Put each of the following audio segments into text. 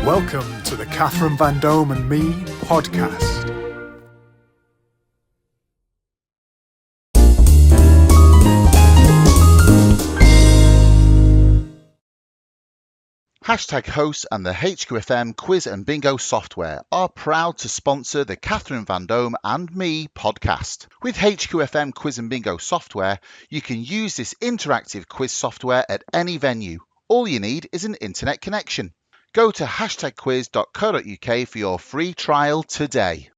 Welcome to the Catherine Vandome and Me podcast. Hashtag hosts and the HQFM quiz and bingo software are proud to sponsor the Catherine Vandome and Me podcast. With HQFM quiz and bingo software, you can use this interactive quiz software at any venue. All you need is an internet connection. Go to hashtagquiz.co.uk for your free trial today.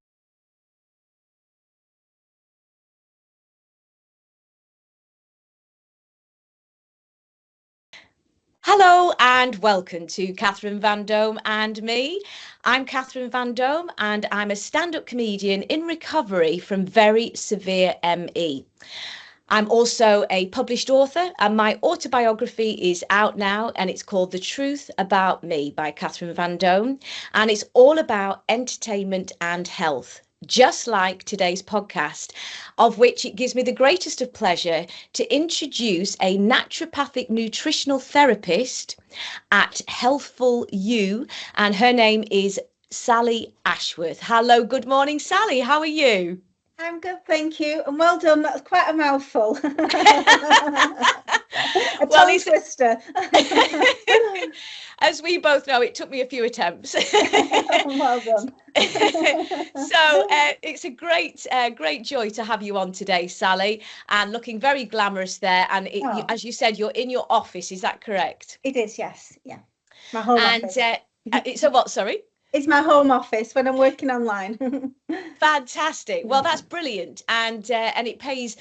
Hello and welcome to Catherine Vandome and Me. I'm Catherine Vandome and I'm a stand-up comedian in recovery from very severe ME. I'm also a published author and my autobiography is out now and it's called The Truth About Me by Catherine Vandome, and it's all about entertainment and health, just like today's podcast, of which it gives me the greatest of pleasure to introduce a naturopathic nutritional therapist at Healthful You, and her name is Sally Ashworth. Hello, good morning, Sally. How are you? I'm good, thank you, and well done. That's quite a mouthful. A tongue twister. As we both know, it took me a few attempts. Well done. So it's a great joy to have you on today, Sally, and looking very glamorous there. And as you said, you're in your office. Is that correct? It is, yes. Yeah. My home office. It's a what? Sorry. It's my home office when I'm working online. Fantastic. Well, that's brilliant, and it pays,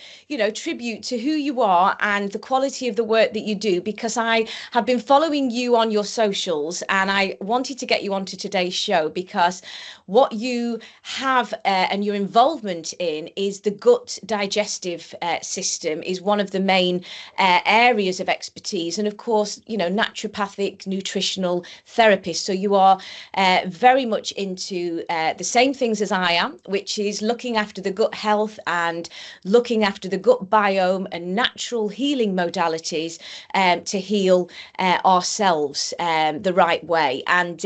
tribute to who you are and the quality of the work that you do, because I have been following you on your socials, and I wanted to get you onto today's show because what you have and your involvement in is the gut digestive system is one of the main areas of expertise, and of course, naturopathic nutritional therapist. So you are very much into the same things as I am, which is looking after the gut health and looking after the gut biome and natural healing modalities to heal ourselves the right way. And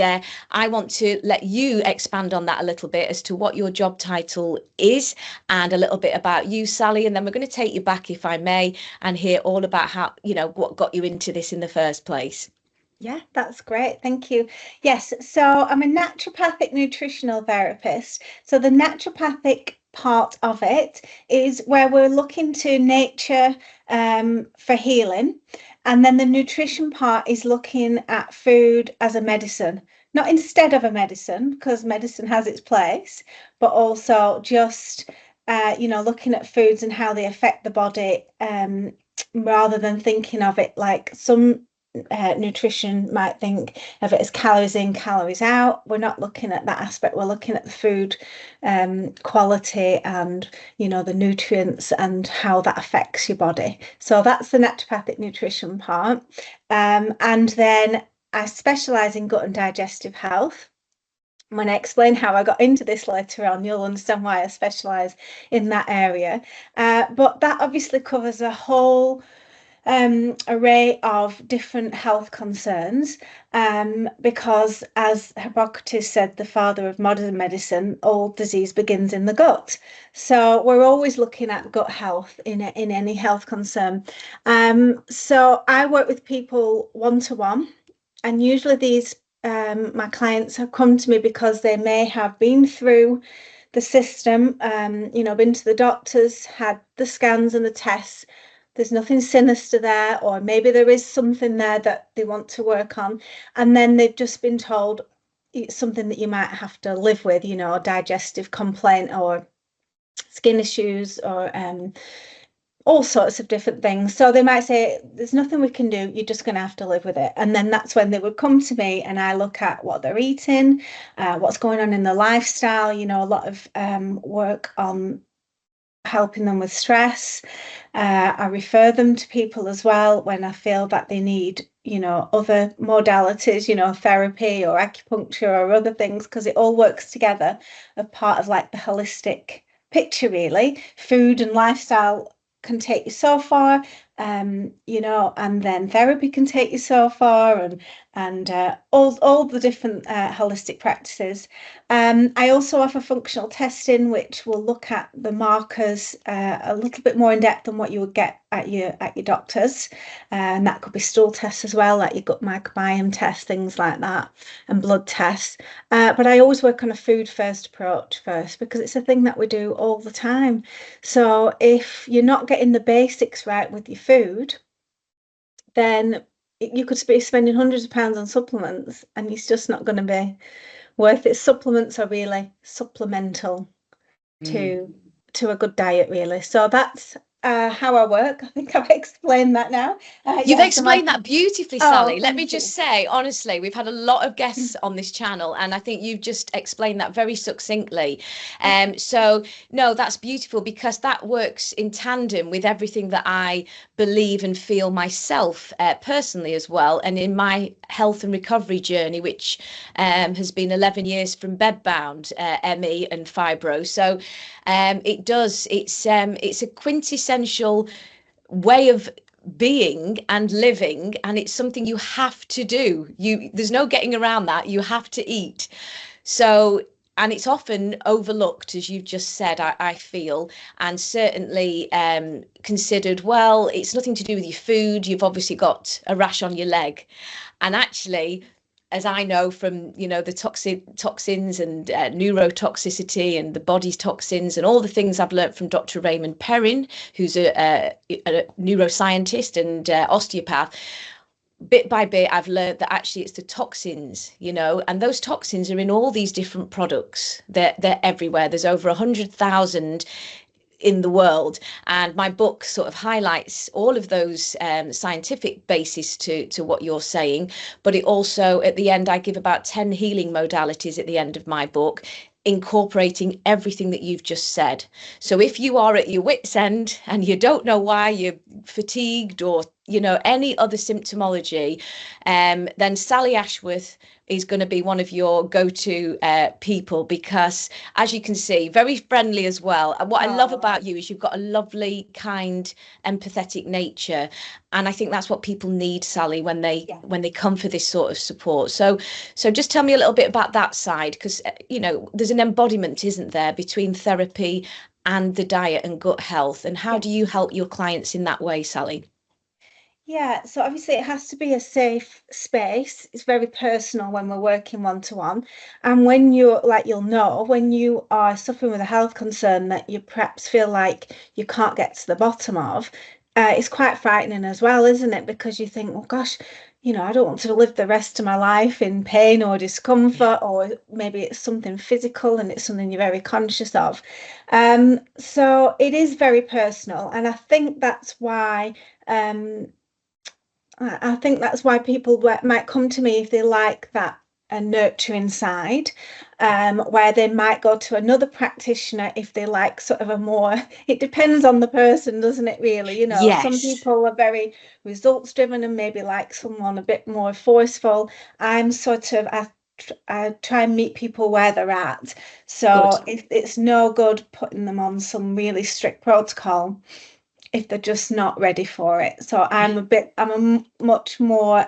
I want to let you expand on that a little bit as to what your job title is and a little bit about you, Sally, and then we're going to take you back, if I may, and hear all about how, what got you into this in the first place. Yeah, that's great. Thank you. Yes, so I'm a naturopathic nutritional therapist. So the naturopathic part of it is where we're looking to nature for healing. And then the nutrition part is looking at food as a medicine, not instead of a medicine, because medicine has its place, but also just, looking at foods and how they affect the body, rather than thinking of it like some nutrition might think of it as calories in, calories out. We're not looking at that aspect. We're looking at the food quality and the nutrients and how that affects your body. So that's the naturopathic nutrition part, and then I specialize in gut and digestive health. When I explain how I got into this later on, you'll understand why I specialize in that area, but that obviously covers a whole array of different health concerns, because as Hippocrates said, the father of modern medicine, all disease begins in the gut. So we're always looking at gut health in any health concern. So I work with people one-to-one, and usually these my clients have come to me because they may have been through the system, been to the doctors, had the scans and the tests. There's nothing sinister there, or maybe there is something there that they want to work on, and then they've just been told it's something that you might have to live with, a digestive complaint or skin issues or all sorts of different things. So they might say, there's nothing we can do, you're just going to have to live with it. And then that's when they would come to me and I look at what they're eating, what's going on in their lifestyle, a lot of work on helping them with stress. I refer them to people as well when I feel that they need, other modalities, therapy or acupuncture or other things, because it all works together as part of like the holistic picture, really. Food and lifestyle can take you so far, you know, and then therapy can take you so far, and all the different holistic practices. I also offer functional testing, which will look at the markers a little bit more in depth than what you would get at your doctor's, and that could be stool tests as well, like your gut microbiome test, things like that, and blood tests. But I always work on a food first approach first, because it's a thing that we do all the time. So if you're not getting the basics right with your food, then you could be spending hundreds of pounds on supplements, and it's just not going to be worth it. Supplements are really supplemental to a good diet, really. So that's how I work. I think I've explained that now. You've explained that beautifully, Sally. Let me thank you. just say, honestly, we've had a lot of guests on this channel, and I think you've just explained that very succinctly. So no, that's beautiful, because that works in tandem with everything that I believe and feel myself personally as well, and in my health and recovery journey, which has been 11 years from bedbound, ME and fibro. So it's a quintessential way of being and living, and it's something you have to do. There's no getting around that. You have to eat. So, and it's often overlooked, as you've just said, I feel, and certainly considered, well, it's nothing to do with your food. You've obviously got a rash on your leg. And actually, as I know from, you know, the toxins and neurotoxicity and the body's toxins and all the things I've learned from Dr. Raymond Perrin, who's a neuroscientist and osteopath, bit by bit, I've learned that actually it's the toxins, you know, and those toxins are in all these different products. They're everywhere. There's over 100,000 in the world, and my book sort of highlights all of those scientific basis to what you're saying, but it also, at the end, I give about 10 healing modalities at the end of my book, incorporating everything that you've just said. So if you are at your wit's end and you don't know why, you're fatigued, or, you know, any other symptomology, then Sally Ashworth is going to be one of your go-to people, because, as you can see, very friendly as well. And what I love about you is you've got a lovely, kind, empathetic nature, and I think that's what people need, Sally, when they come for this sort of support. So just tell me a little bit about that side, because, you know, there's an embodiment, isn't there, between therapy and the diet and gut health, and how do you help your clients in that way, Sally? Yeah, so obviously it has to be a safe space. It's very personal when we're working one-to-one. And when you're, like, you'll know when you are suffering with a health concern that you perhaps feel like you can't get to the bottom of, it's quite frightening as well, isn't it? Because you think, oh gosh, you know, I don't want to live the rest of my life in pain or discomfort, or maybe it's something physical and it's something you're very conscious of. So it is very personal, and I think that's why people might come to me if they like that a nurturing side, where they might go to another practitioner if they like sort of a more, it depends on the person, doesn't it, really? You know, some people are very results driven and maybe like someone a bit more forceful. I'm sort of, I try and meet people where they're at. So it's no good putting them on some really strict protocol if they're just not ready for it. So I'm much more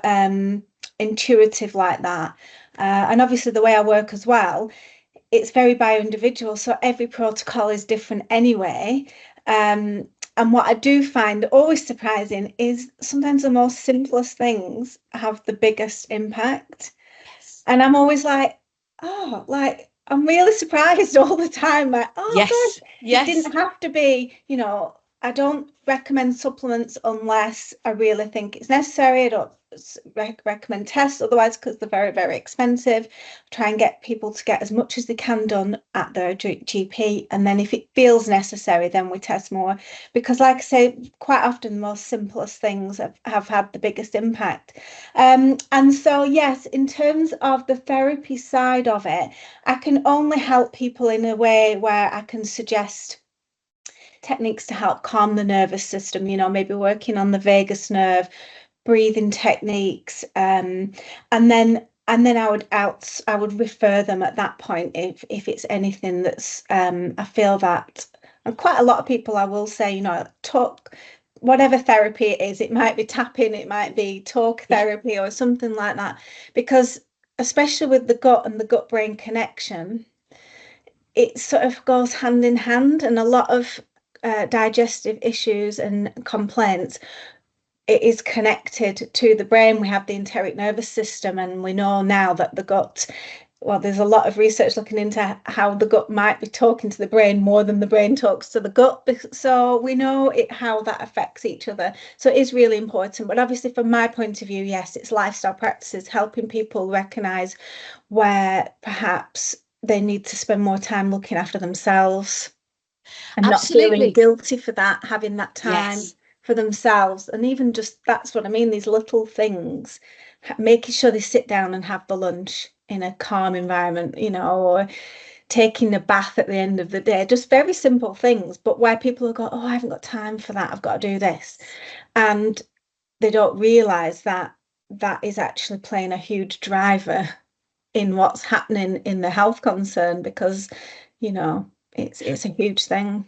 intuitive like that. And obviously the way I work as well, it's very bio-individual. So every protocol is different anyway. And what I do find always surprising is sometimes the most simplest things have the biggest impact. Yes. And I'm always like, oh, like, I'm really surprised all the time. Like, oh gosh, it didn't have to be, you know, I don't recommend supplements unless I really think it's necessary. I don't recommend tests otherwise, because they're very, very expensive. Try and get people to get as much as they can done at their GP. And then if it feels necessary, then we test more. Because like I say, quite often the most simplest things have had the biggest impact. And so, yes, in terms of the therapy side of it, I can only help people in a way where I can suggest techniques to help calm the nervous system, you know, maybe working on the vagus nerve, breathing techniques, and then I would refer them at that point if it's anything that's I feel that, and quite a lot of people, I will say, you know, talk whatever therapy it is. It might be tapping, it might be talk therapy or something like that, because especially with the gut and the gut brain connection, it sort of goes hand in hand, and a lot of digestive issues and complaints, it is connected to the brain. We have the enteric nervous system, and we know now that the gut, well, there's a lot of research looking into how the gut might be talking to the brain more than the brain talks to the gut. So we know how that affects each other. So it is really important. But obviously, from my point of view, yes, it's lifestyle practices, helping people recognize where perhaps they need to spend more time looking after themselves and not feeling Absolutely. guilty for that, having that time Yes. for themselves. And even just, that's what I mean, these little things, making sure they sit down and have the lunch in a calm environment, or taking a bath at the end of the day, just very simple things, but where people go, oh, I haven't got time for that, I've got to do this. And they don't realize that that is actually playing a huge driver in what's happening in the health concern, because it's a huge thing.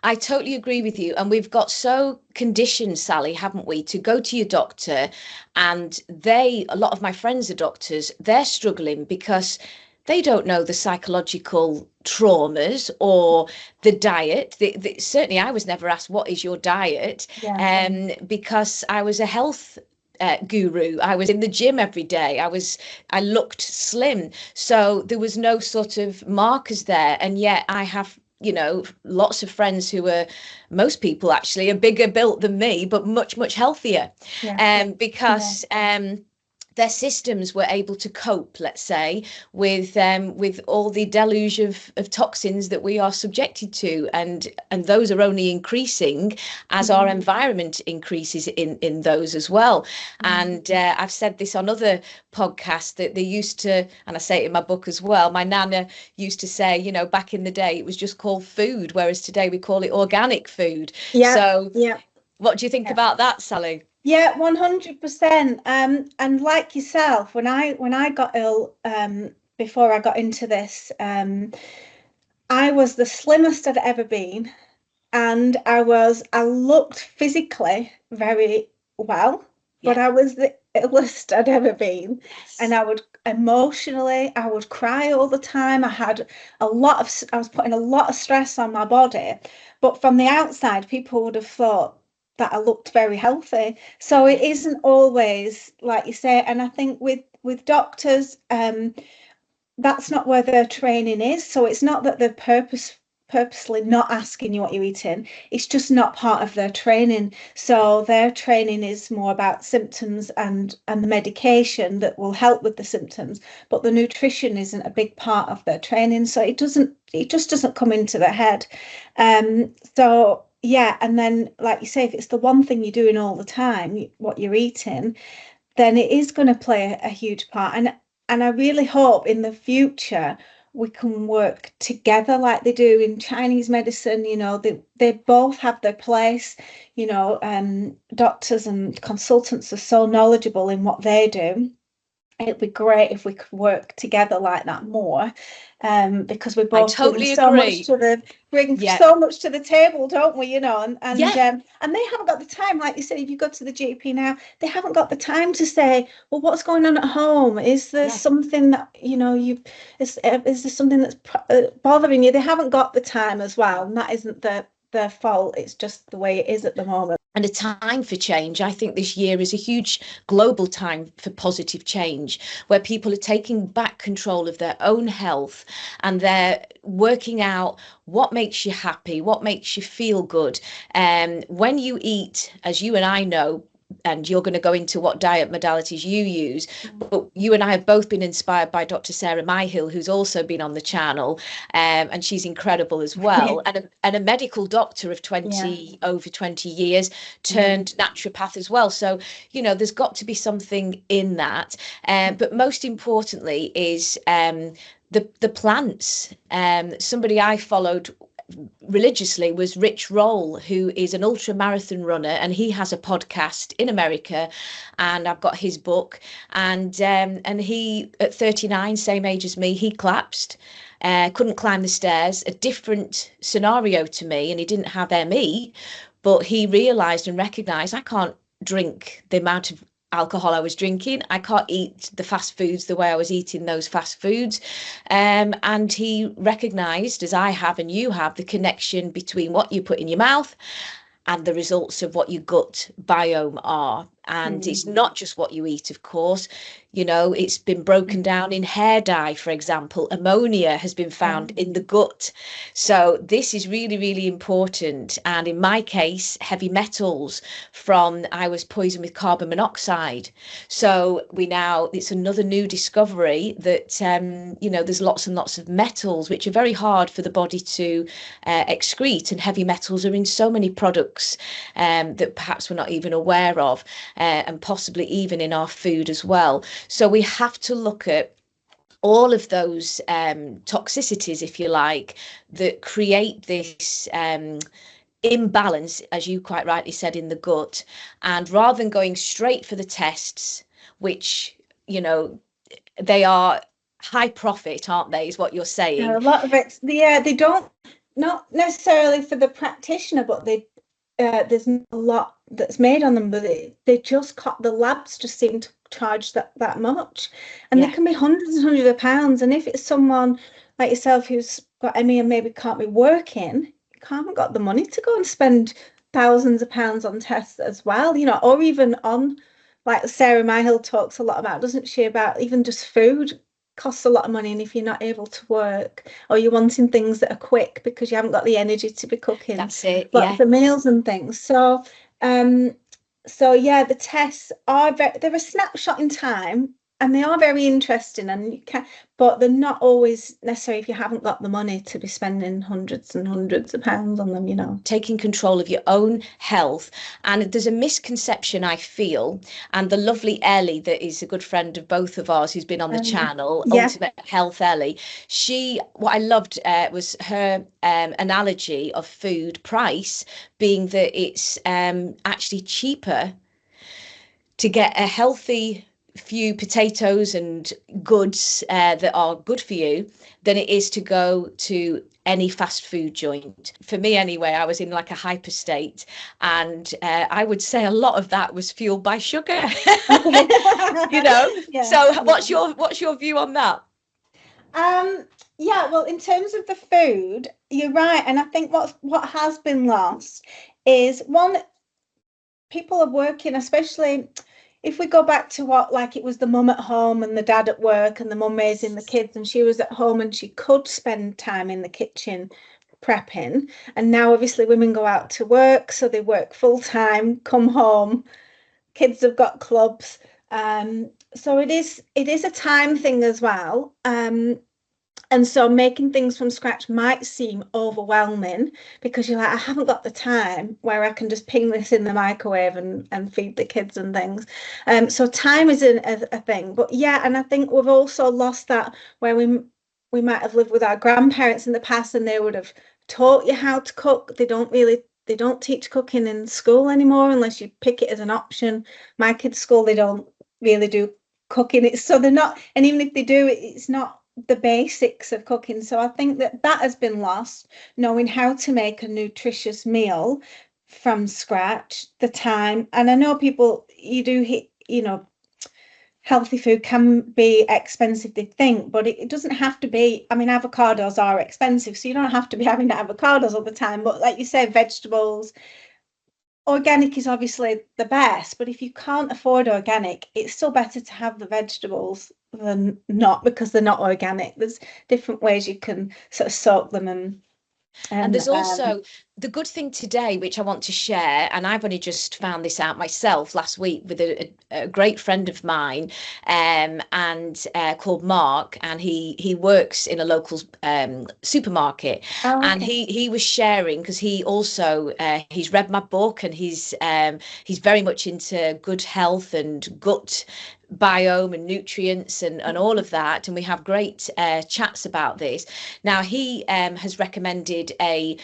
I totally agree with you. And we've got so conditioned, Sally, haven't we, to go to your doctor, and a lot of my friends are doctors, they're struggling because they don't know the psychological traumas or the diet. Certainly, I was never asked, what is your diet? Because I was a health guru. I was in the gym every day. I looked slim. So there was no sort of markers there. And yet I have, lots of friends who are, most people actually, are bigger built than me, but much, much healthier. Because their systems were able to cope, let's say, with all the deluge of toxins that we are subjected to, and those are only increasing as our environment increases in those as well. And I've said this on other podcasts, that they used to, and I say it in my book as well, my nana used to say, back in the day it was just called food, whereas today we call it organic food. So what do you think about that, Sally? Yeah, 100%. And like yourself, when I got ill, before I got into this, I was the slimmest I'd ever been, and I looked physically very well, but I was the illest I'd ever been. And I would cry all the time. I was putting a lot of stress on my body, but from the outside, people would have thought that I looked very healthy. So it isn't always like you say. And I think with doctors, that's not where their training is. So it's not that they're purposely not asking you what you're eating. It's just not part of their training. So their training is more about symptoms and the medication that will help with the symptoms, but the nutrition isn't a big part of their training. So it just doesn't come into their head. So yeah, and then like you say, if it's the one thing you're doing all the time, what you're eating, then it is going to play a huge part. And I really hope in the future we can work together like they do in Chinese medicine. They both have their place. Doctors and consultants are so knowledgeable in what they do. It'd be great if we could work together like that more, because we both totally so agree. bring so much to the table, don't we? And they haven't got the time, like you said. If you go to the GP now, they haven't got the time to say, well, what's going on at home? Is there something that is there something that's bothering you? They haven't got the time as well, and that isn't their fault. It's just the way it is at the moment. And a time for change. I think this year is a huge global time for positive change, where people are taking back control of their own health, and they're working out what makes you happy, what makes you feel good. When you eat, as you and I know, and you're going to go into what diet modalities you use, but you and I have both been inspired by Dr. Sarah Myhill, who's also been on the channel, and she's incredible as well, and a medical doctor of over 20 years, turned naturopath as well. So there's got to be something in that, but most importantly is the plants. Somebody I followed religiously was Rich Roll, who is an ultra marathon runner, and he has a podcast in America, and I've got his book, and he, at 39, same age as me, he collapsed, couldn't climb the stairs, a different scenario to me, and he didn't have ME, But he realized and recognized, I can't drink the amount of alcohol I was drinking. I can't eat the fast foods the way I was eating those fast foods. And he recognized, as I have and you have, the connection between what you put in your mouth and the results of what your gut biome are. And it's not just what you eat, of course. You know, it's been broken down in hair dye, for example. Ammonia has been found in the gut. So this is really, really important. And in my case, heavy metals I was poisoned with carbon monoxide. So it's another new discovery that, you know, there's lots and lots of metals, which are very hard for the body to excrete. And heavy metals are in so many products that perhaps we're not even aware of. And possibly even in our food as well. So we have to look at all of those toxicities, if you like, that create this imbalance, as you quite rightly said, in the gut. And rather than going straight for the tests, which, you know, they are high profit, aren't they, is what you're saying? Yeah, a lot of it, they don't, not necessarily for the practitioner, but there's a lot that's made on them, but the labs just seem to charge that much, and they can be hundreds and hundreds of pounds. And if it's someone like yourself who's got ME and maybe can't be working, you haven't got the money to go and spend thousands of pounds on tests as well, you know, or even on, like Sarah Myhill talks a lot about, doesn't she, about even just food costs a lot of money, and if you're not able to work, or you're wanting things that are quick because you haven't got the energy to be cooking, that's it, lots of meals and things. So the tests they're a snapshot in time, and they are very interesting, and but they're not always necessary if you haven't got the money to be spending hundreds and hundreds of pounds on them, you know. Taking control of your own health. And there's a misconception, I feel, and the lovely Ellie, that is a good friend of both of ours, who's been on the channel, Ultimate Health Ellie, what I loved was her analogy of food price being that it's actually cheaper to get a healthy few potatoes and goods that are good for you than it is to go to any fast food joint. For me anyway, I was in like a hyper state, and I would say a lot of that was fueled by sugar. You know. So what's your view on that? Well, in terms of the food, you're right, and I think what has been lost is, one, people are working, especially if we go back to it was the mum at home and the dad at work, and the mum raising the kids, and she was at home and she could spend time in the kitchen prepping. And now obviously women go out to work, so they work full time, come home, kids have got clubs, so it is a time thing as well. And so making things from scratch might seem overwhelming, because you're like, I haven't got the time where I can just ping this in the microwave and feed the kids and things. So time is a thing. But yeah, and I think we've also lost that, where we might have lived with our grandparents in the past, and they would have taught you how to cook. They don't teach cooking in school anymore unless you pick it as an option. My kids' school, they don't really do cooking. So they're not, and even if they do, it's not the basics of cooking. So I think that has been lost, knowing how to make a nutritious meal from scratch, the time. And I know people, healthy food can be expensive, they think, but it doesn't have to be. I mean, avocados are expensive, so you don't have to be having avocados all the time. But like you said, vegetables, organic is obviously the best, but if you can't afford organic, it's still better to have the vegetables than not, because they're not organic. There's different ways you can sort of soak them, and there's also the good thing today, which I want to share, and I've only just found this out myself last week with a great friend of mine, and called Mark, and he works in a local supermarket. And he was sharing, because he also he's read my book, and he's very much into good health and gut biome and nutrients and all of that, and we have great chats about this. Now he has recommended a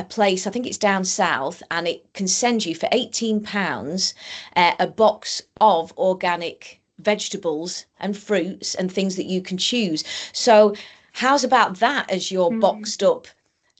place, I think it's down south, and it can send you for £18 a box of organic vegetables and fruits and things that you can choose. So how's about that as your boxed up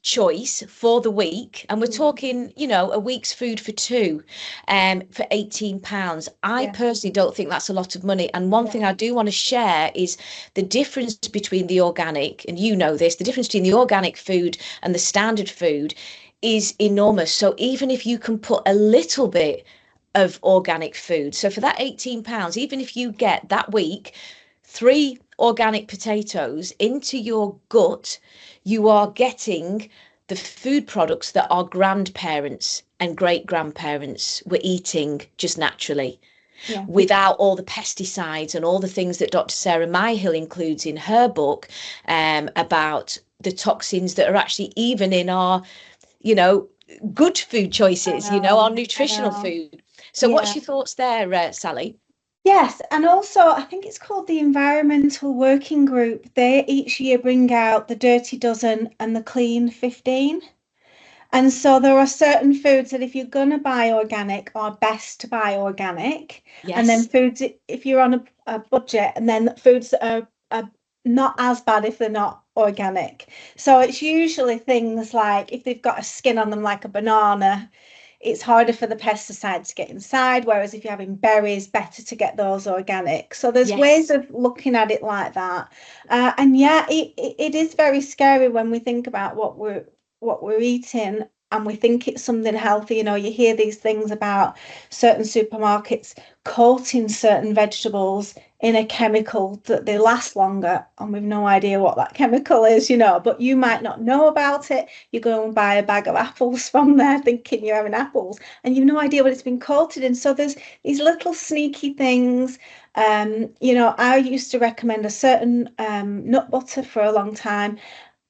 choice for the week, and we're talking, you know, a week's food for two, for £18. I personally don't think that's a lot of money. And one thing I do want to share is the difference between the organic, and you know this, the difference between the organic food and the standard food is enormous. So even if you can put a little bit of organic food, so for that £18, even if you get that week 3 organic potatoes into your gut, you are getting the food products that our grandparents and great grandparents were eating just naturally, without all the pesticides and all the things that Dr. Sarah Myhill includes in her book, about the toxins that are actually even in our, you know, good food choices, you know, our nutritional food. So what's your thoughts there, Sally? Yes, and also I think it's called the Environmental Working Group. They each year bring out the Dirty Dozen and the Clean 15. And so there are certain foods that if you're going to buy organic, are best to buy organic. And then foods, if you're on a budget, and then foods that are not as bad if they're not organic. So it's usually things like if they've got a skin on them, like a banana, it's harder for the pesticides to get inside, whereas if you're having berries, better to get those organic. So there's ways of looking at it like that. And it is very scary when we think about what we're eating and we think it's something healthy. You know, you hear these things about certain supermarkets coating certain vegetables in a chemical that they last longer, and we've no idea what that chemical is, you know, but you might not know about it. You go and buy a bag of apples from there thinking you're having apples, and you've no idea what it's been coated in. So there's these little sneaky things. You know, I used to recommend a certain nut butter for a long time,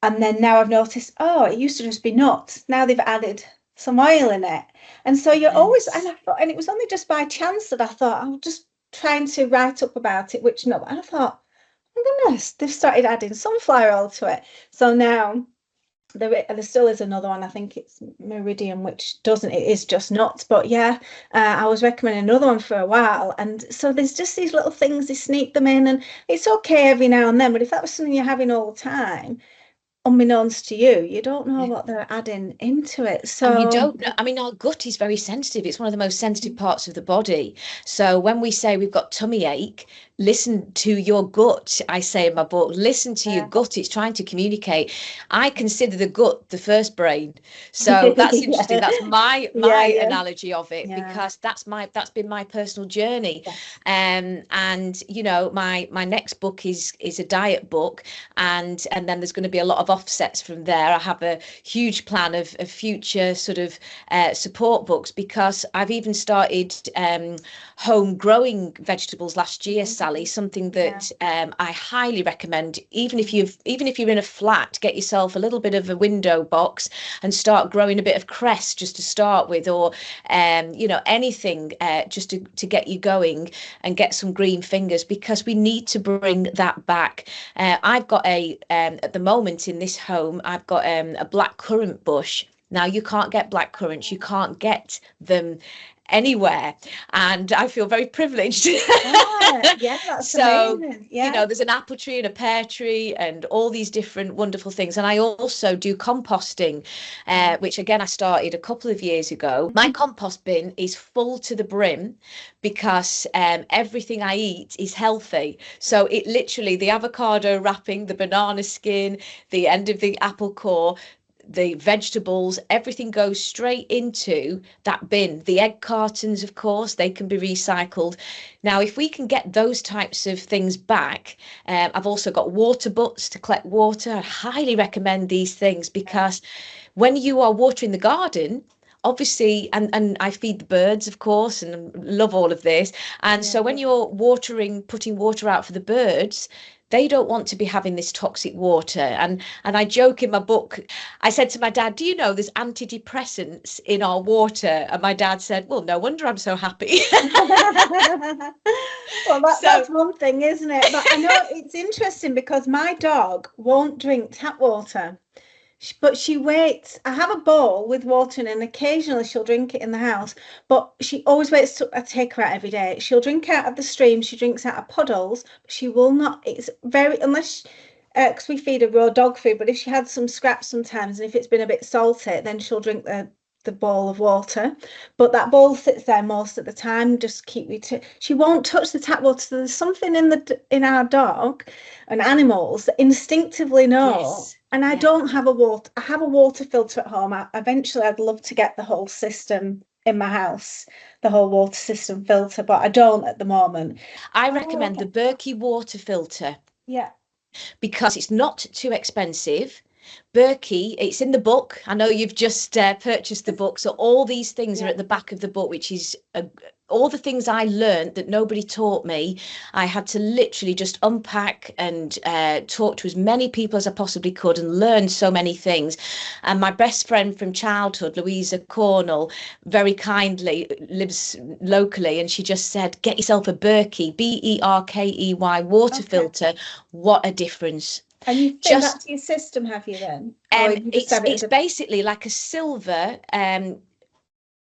and then now I've noticed, oh, it used to just be nuts. Now they've added some oil in it. And so you're always, and I thought, and it was only just by chance that I thought, I'm just trying to write up about it, which no, and I thought, oh goodness, they've started adding sunflower oil to it. So now there still is another one, I think it's Meridian, which doesn't, it is just nuts. But I was recommending another one for a while. And so there's just these little things, they sneak them in, and it's okay every now and then. But if that was something you're having all the time, unbeknownst to you, you don't know what they're adding into it. So and you don't know. I mean, our gut is very sensitive. It's one of the most sensitive parts of the body. So when we say we've got tummy ache, listen to your gut. I say in my book, listen to your gut. It's trying to communicate. I consider the gut the first brain. So that's interesting. That's my analogy of it, because that's been my personal journey. And you know, my next book is a diet book, and then there's going to be a lot of offsets from there. I have a huge plan of future sort of support books, because I've even started home growing vegetables last year, Sally, something that I highly recommend. Even if you're in a flat, get yourself a little bit of a window box and start growing a bit of cress just to start with, or you know, anything just to get you going and get some green fingers, because we need to bring that back. I've got at the moment in this home, I've got a black currant bush. Now, you can't get black currants, you can't get them anywhere, and I feel very privileged. That's so amazing. You know, there's an apple tree and a pear tree and all these different wonderful things. And I also do composting, which again I started a couple of years ago. My compost bin is full to the brim, because everything I eat is healthy. So it literally, the avocado wrapping, the banana skin, the end of the apple core, the vegetables, everything goes straight into that bin. The egg cartons, of course, they can be recycled. Now, if we can get those types of things back, I've also got water butts to collect water. I highly recommend these things, because when you are watering the garden, obviously, and I feed the birds, of course, and love all of this. And so when you're putting water out for the birds, they don't want to be having this toxic water. And I joke in my book, I said to my dad, do you know there's antidepressants in our water? And my dad said, well, no wonder I'm so happy. Well, that's one thing, isn't it? But I know it's interesting, because my dog won't drink tap water. But she waits. I have a bowl with water in, and occasionally she'll drink it in the house, but she always waits till I take her out every day. She'll drink out of the stream, she drinks out of puddles, but she will not, it's very, unless because we feed her raw dog food, but if she had some scraps sometimes, and if it's been a bit salty, then she'll drink the bowl of water. But that bowl sits there most of the time. Just keep you to. She won't touch the tap water. So there's something in our dog and animals that instinctively know. Yes. And I Yeah. don't have a water. I have a water filter at home. Eventually, I'd love to get the whole system in my house, the whole water system filter, but I don't at the moment. I Oh, recommend okay. the Berkey water filter Yeah. because it's not too expensive. Berkey, it's in the book. I know you've just purchased the book, so all these things are Yeah. at the back of the book, which is all the things I learned that nobody taught me. I had to literally just unpack and talk to as many people as I possibly could and learn so many things. And my best friend from childhood, Louisa Cornell, very kindly lives locally, and she just said, get yourself a Berkey, Berkey water Okay. filter. What a difference. And you fit Just that to your system, have you then? Or you just have it it's basically like a silver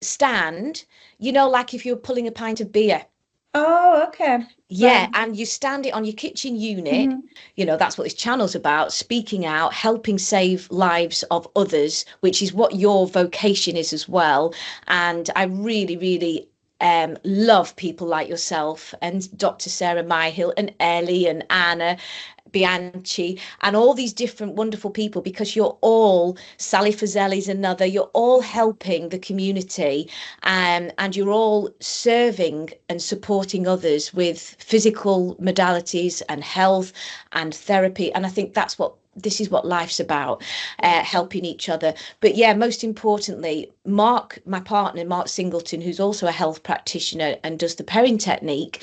stand, you know, like if you were pulling a pint of beer. Oh, okay. Yeah, Right. and you stand it on your kitchen unit. Mhm. You know, that's what this channel's about, speaking out, helping save lives of others, which is what your vocation is as well. And I really, really love people like yourself and Dr. Sarah Myhill and Ellie and Anna Bianchi and all these different wonderful people, because you're all, Sally Fazeli's another, you're all helping the community, and you're all serving and supporting others with physical modalities and health and therapy. And I think that's what this is what life's about, helping each other. But yeah, most importantly, Mark, my partner, Mark Singleton, who's also a health practitioner and does the Perrin technique,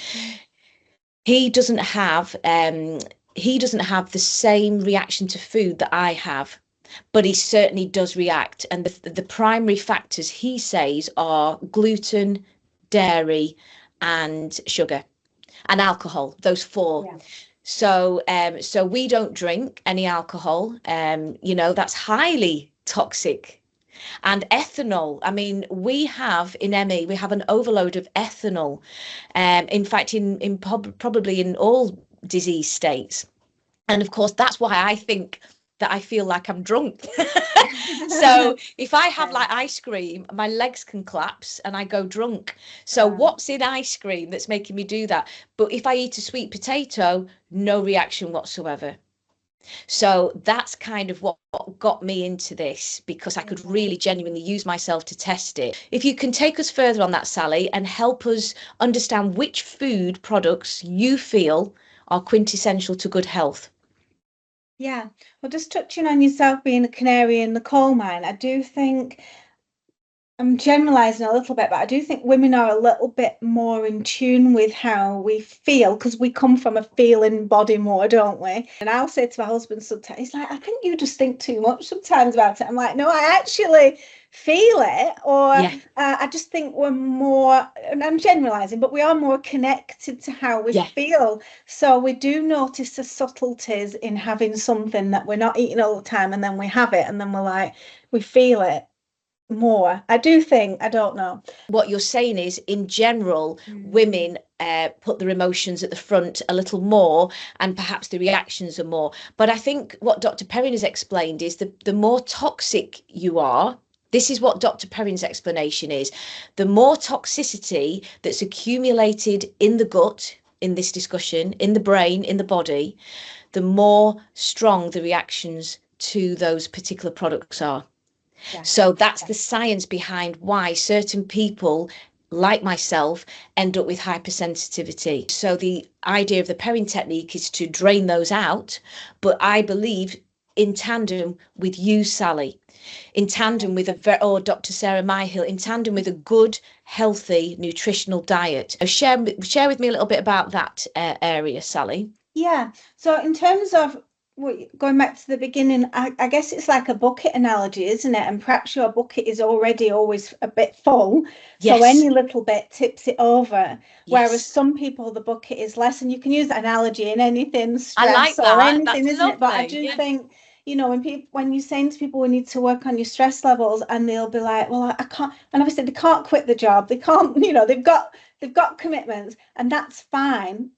he doesn't have the same reaction to food that I have, but he certainly does react. And the primary factors he says are gluten, dairy, and sugar and alcohol, those four. Yeah. So we don't drink any alcohol. You know, that's highly toxic. And ethanol, I mean, we have in ME, we have an overload of ethanol. In fact, in probably in all disease states. And of course, that's why I think that I feel like I'm drunk. So if I have like ice cream, my legs can collapse and I go drunk. So what's in ice cream that's making me do that? But if I eat a sweet potato, no reaction whatsoever. So that's kind of what got me into this, because I could really genuinely use myself to test it. If you can take us further on that, Sally, and help us understand which food products you feel are quintessential to good health. Yeah. Well, just touching on yourself being a canary in the coal mine, I do think I'm generalizing a little bit, but I do think women are a little bit more in tune with how we feel, because we come from a feeling body more, don't we? And I'll say to my husband sometimes, he's like, I think you just think too much sometimes about it. I'm like, no, I actually feel it, or Yeah. I just think we're more, and I'm generalizing, but we are more connected to how we Yeah. feel. So we do notice the subtleties in having something that we're not eating all the time, and then we have it, and then we're like, we feel it more. I do think, I don't know. What you're saying is, in general, women put their emotions at the front a little more, and perhaps the reactions are more. But I think what Dr. Perrin has explained is the more toxic you are, this is what Dr. Perrin's explanation is, the more toxicity that's accumulated in the gut, in this discussion, in the brain, in the body, the more strong the reactions to those particular products are. Yeah. So that's the science behind why certain people, like myself, end up with hypersensitivity. So the idea of the Perrin technique is to drain those out. But I believe in tandem with you, Sally, in tandem with or Dr. Sarah Myhill, in tandem with a good, healthy, nutritional diet. Share with me a little bit about that area, Sally. Yeah. So in terms of going back to the beginning, I guess it's like a bucket analogy, isn't it? And perhaps your bucket is already always a bit full. So Yes. any little bit tips it over. Whereas Yes. some people, the bucket is less. And you can use that analogy in anything, I like stress or that. anything, That's isn't it? But I lovely. do Yeah. think, you know, when you're saying to people, we need to work on your stress levels, and they'll be like, well, I can't. And obviously they can't quit the job. They can't, you know, they've got commitments, and that's fine.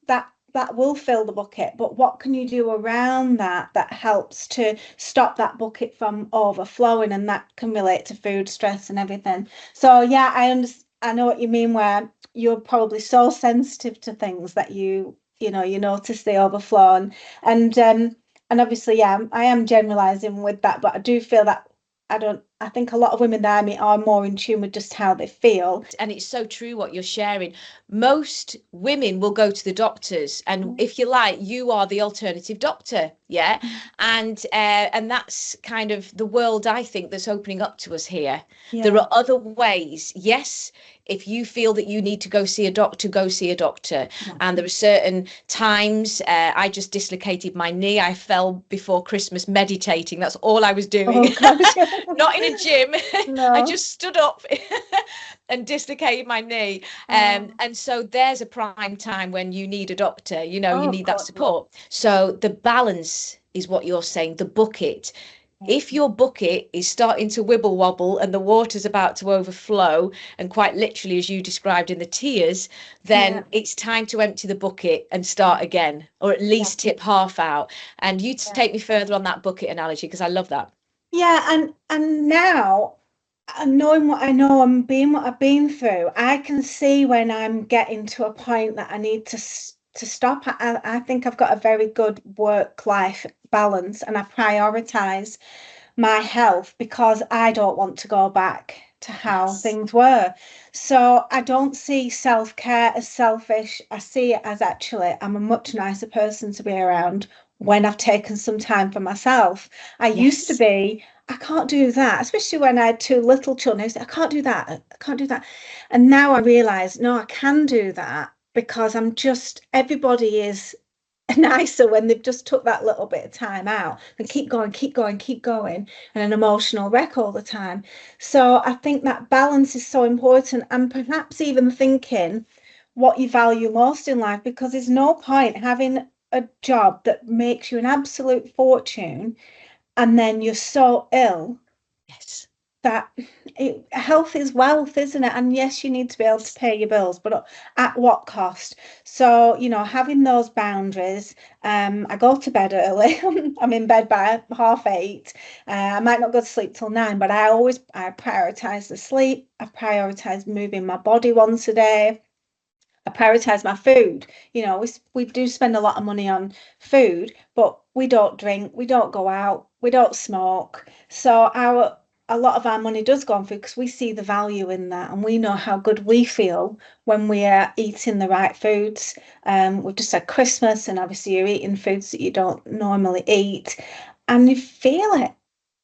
that will fill the bucket, but what can you do around that helps to stop that bucket from overflowing? And that can relate to food stress and everything. So yeah, I know what you mean, where you're probably so sensitive to things that you notice the overflow, and obviously, yeah, I am generalizing with that, but I do feel that I think a lot of women that I meet are more in tune with just how they feel. And it's so true what you're sharing. Most women will go to the doctors, and if you like, you are the alternative doctor. Yeah. And that's kind of the world, I think, that's opening up to us here. Yeah. There are other ways. Yes, if you feel that you need to go see a doctor, go see a doctor. And there are certain times, I just dislocated my knee. I fell before Christmas meditating. That's all I was doing. Oh, gosh. Not in a gym. No. I just stood up and dislocated my knee. And so there's a prime time when you need a doctor, you need that support. So the balance is what you're saying, the bucket. If your bucket is starting to wibble wobble and the water's about to overflow, and quite literally, as you described in the tears, then it's time to empty the bucket and start again, or at least tip half out. And you take me further on that bucket analogy, because I love that. Yeah, and now, knowing what I know and being what I've been through, I can see when I'm getting to a point that I need to stop. I think I've got a very good work-life balance, and I prioritize my health because I don't want to go back to how things were. So I don't see self-care as selfish. I see it as, actually, I'm a much nicer person to be around when I've taken some time for myself. I used to be, I can't do that, especially when I had 2 little children. I said, I can't do that. I can't do that. And now I realize, no, I can do that, because everybody is nicer when they've just took that little bit of time out and keep going, and an emotional wreck all the time. So I think that balance is so important, and perhaps even thinking what you value most in life, because there's no point having a job that makes you an absolute fortune and then you're so ill. That health is wealth, isn't it? And yes, you need to be able to pay your bills, but at what cost? So, having those boundaries. I go to bed early. I'm in bed by 8:30. I might not go to sleep till 9, but I prioritize the sleep. I prioritize moving my body once a day. I prioritize my food. We do spend a lot of money on food, but we don't drink, we don't go out, we don't smoke. So a lot of our money does go on food, because we see the value in that, and we know how good we feel when we are eating the right foods. We've just had Christmas, and obviously you're eating foods that you don't normally eat, and you feel it.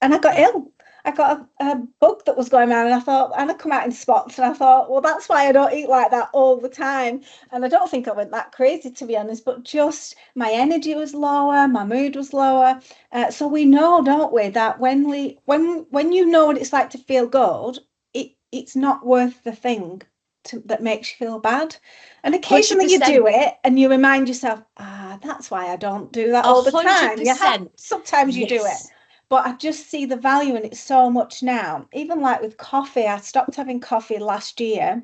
And I got ill. I got a bug that was going around, and I come out in spots, and I thought, well, that's why I don't eat like that all the time. And I don't think I went that crazy, to be honest, but just my energy was lower, my mood was lower. So we know, don't we, that when you know what it's like to feel good, it's not worth the thing that makes you feel bad. And occasionally 100%. You do it and you remind yourself, that's why I don't do that all the time. Sometimes you do it. But I just see the value in it so much now. Even like with coffee, I stopped having coffee last year,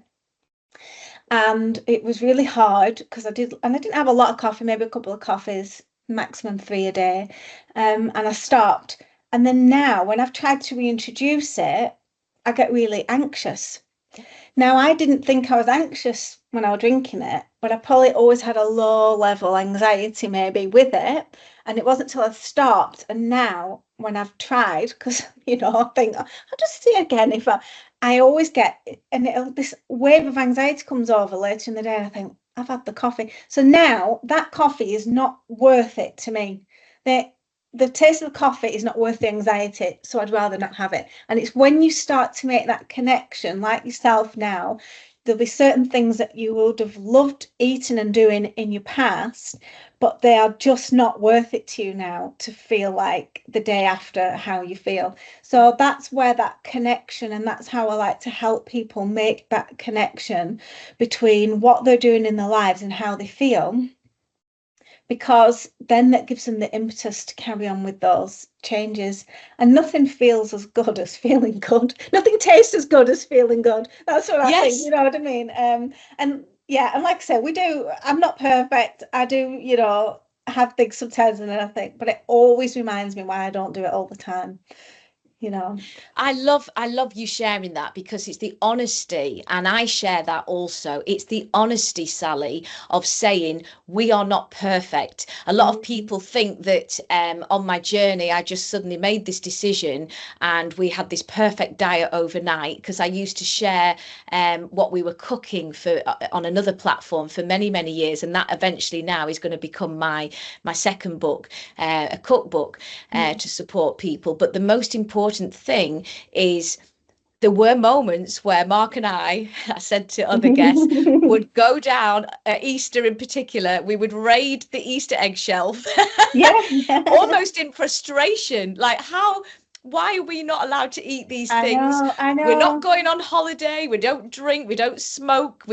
and it was really hard because I didn't have a lot of coffee, maybe a couple of coffees, maximum 3 a day. And I stopped. And then now, when I've tried to reintroduce it, I get really anxious. Now, I didn't think I was anxious when I was drinking it, but I probably always had a low level anxiety maybe with it. And it wasn't until I stopped. And now when I've tried, because, I think I'll just see again if I always get, and this wave of anxiety comes over later in the day, and I think, I've had the coffee. So now that coffee is not worth it to me. The taste of the coffee is not worth the anxiety, so I'd rather not have it. And it's when you start to make that connection, like yourself now, there'll be certain things that you would have loved eating and doing in your past, but they are just not worth it to you now to feel like the day after how you feel. So that's where that connection, and that's how I like to help people make that connection between what they're doing in their lives and how they feel, because then that gives them the impetus to carry on with those changes. And nothing feels as good as feeling good. Nothing tastes as good as feeling good. That's what I think, you know what I mean? And Yeah, and like I said, I'm not perfect. I do, have things sometimes, and then I think, but it always reminds me why I don't do it all the time, you know. I love you sharing that, because it's the honesty, and I share that also. It's the honesty, Sally, of saying we are not perfect. A lot of people think that on my journey I just suddenly made this decision and we had this perfect diet overnight, because I used to share what we were cooking for on another platform for many years, and that eventually now is going to become my second book, a cookbook, to support people. But the most important thing is, there were moments where Mark and I said to other guests, would go down at Easter in particular, we would raid the Easter egg shelf, Yeah. almost in frustration. Like, why are we not allowed to eat these things? I We're not know. going on holiday. We don't drink. We don't smoke.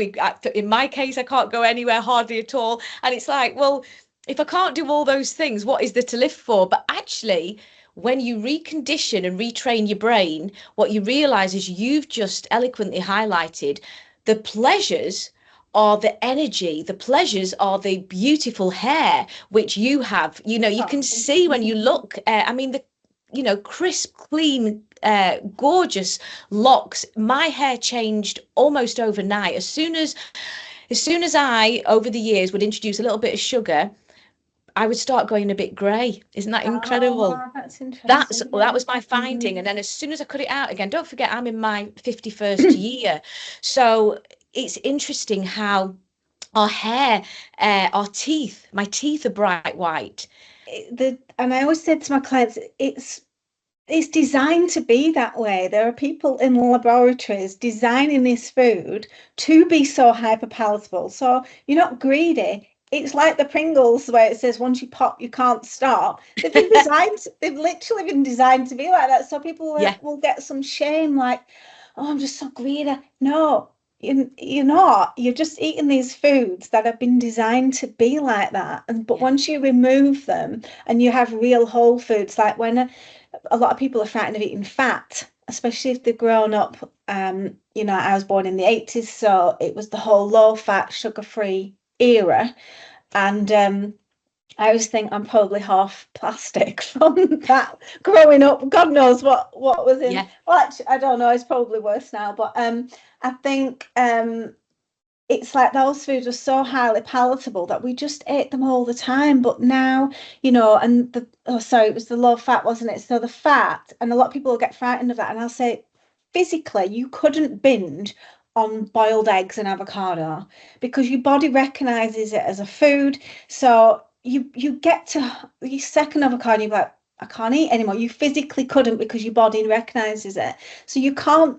In my case, I can't go anywhere hardly at all. And it's like, well, if I can't do all those things, what is there to live for? But actually, when you recondition and retrain your brain, what you realize is you've just eloquently highlighted the pleasures are the energy, the pleasures are the beautiful hair which you have. You Oh, can thank see when you. you look, I mean, the crisp, clean, gorgeous locks. My hair changed almost overnight. As soon as I, over the years, would introduce a little bit of sugar, I would start going a bit grey. Isn't that incredible? Oh, that's That's interesting. that Yeah. was my finding. And then as soon as I cut it out again, don't forget I'm in my 51st year. So it's interesting how our hair, our teeth, my teeth are bright white. And I always said to my clients, it's designed to be that way. There are people in laboratories designing this food to be so hyper palatable. So you're not greedy. It's like the Pringles where it says once you pop, you can't stop. They've literally been designed to be like that. So people Yeah, will get some shame, like, oh, I'm just so greedy. No, you're not. You're just eating these foods that have been designed to be like that. But yeah, once you remove them and you have real whole foods, like when a lot of people are frightened of eating fat, especially if they've grown up. I was born in the 80s, so it was the whole low fat, sugar free era. And I always think I'm probably half plastic from that growing up. God knows what was in. yeah. Well, actually, I don't know. It's probably worse now, but I think it's like those foods are so highly palatable that we just ate them all the time. But now, and sorry, it was the low fat, wasn't it? So the fat, and a lot of people will get frightened of that. And I'll say, physically, you couldn't binge on boiled eggs and avocado because your body recognizes it as a food. So you get to your second avocado, and you're like, I can't eat anymore. You physically couldn't because your body recognizes it. So you can't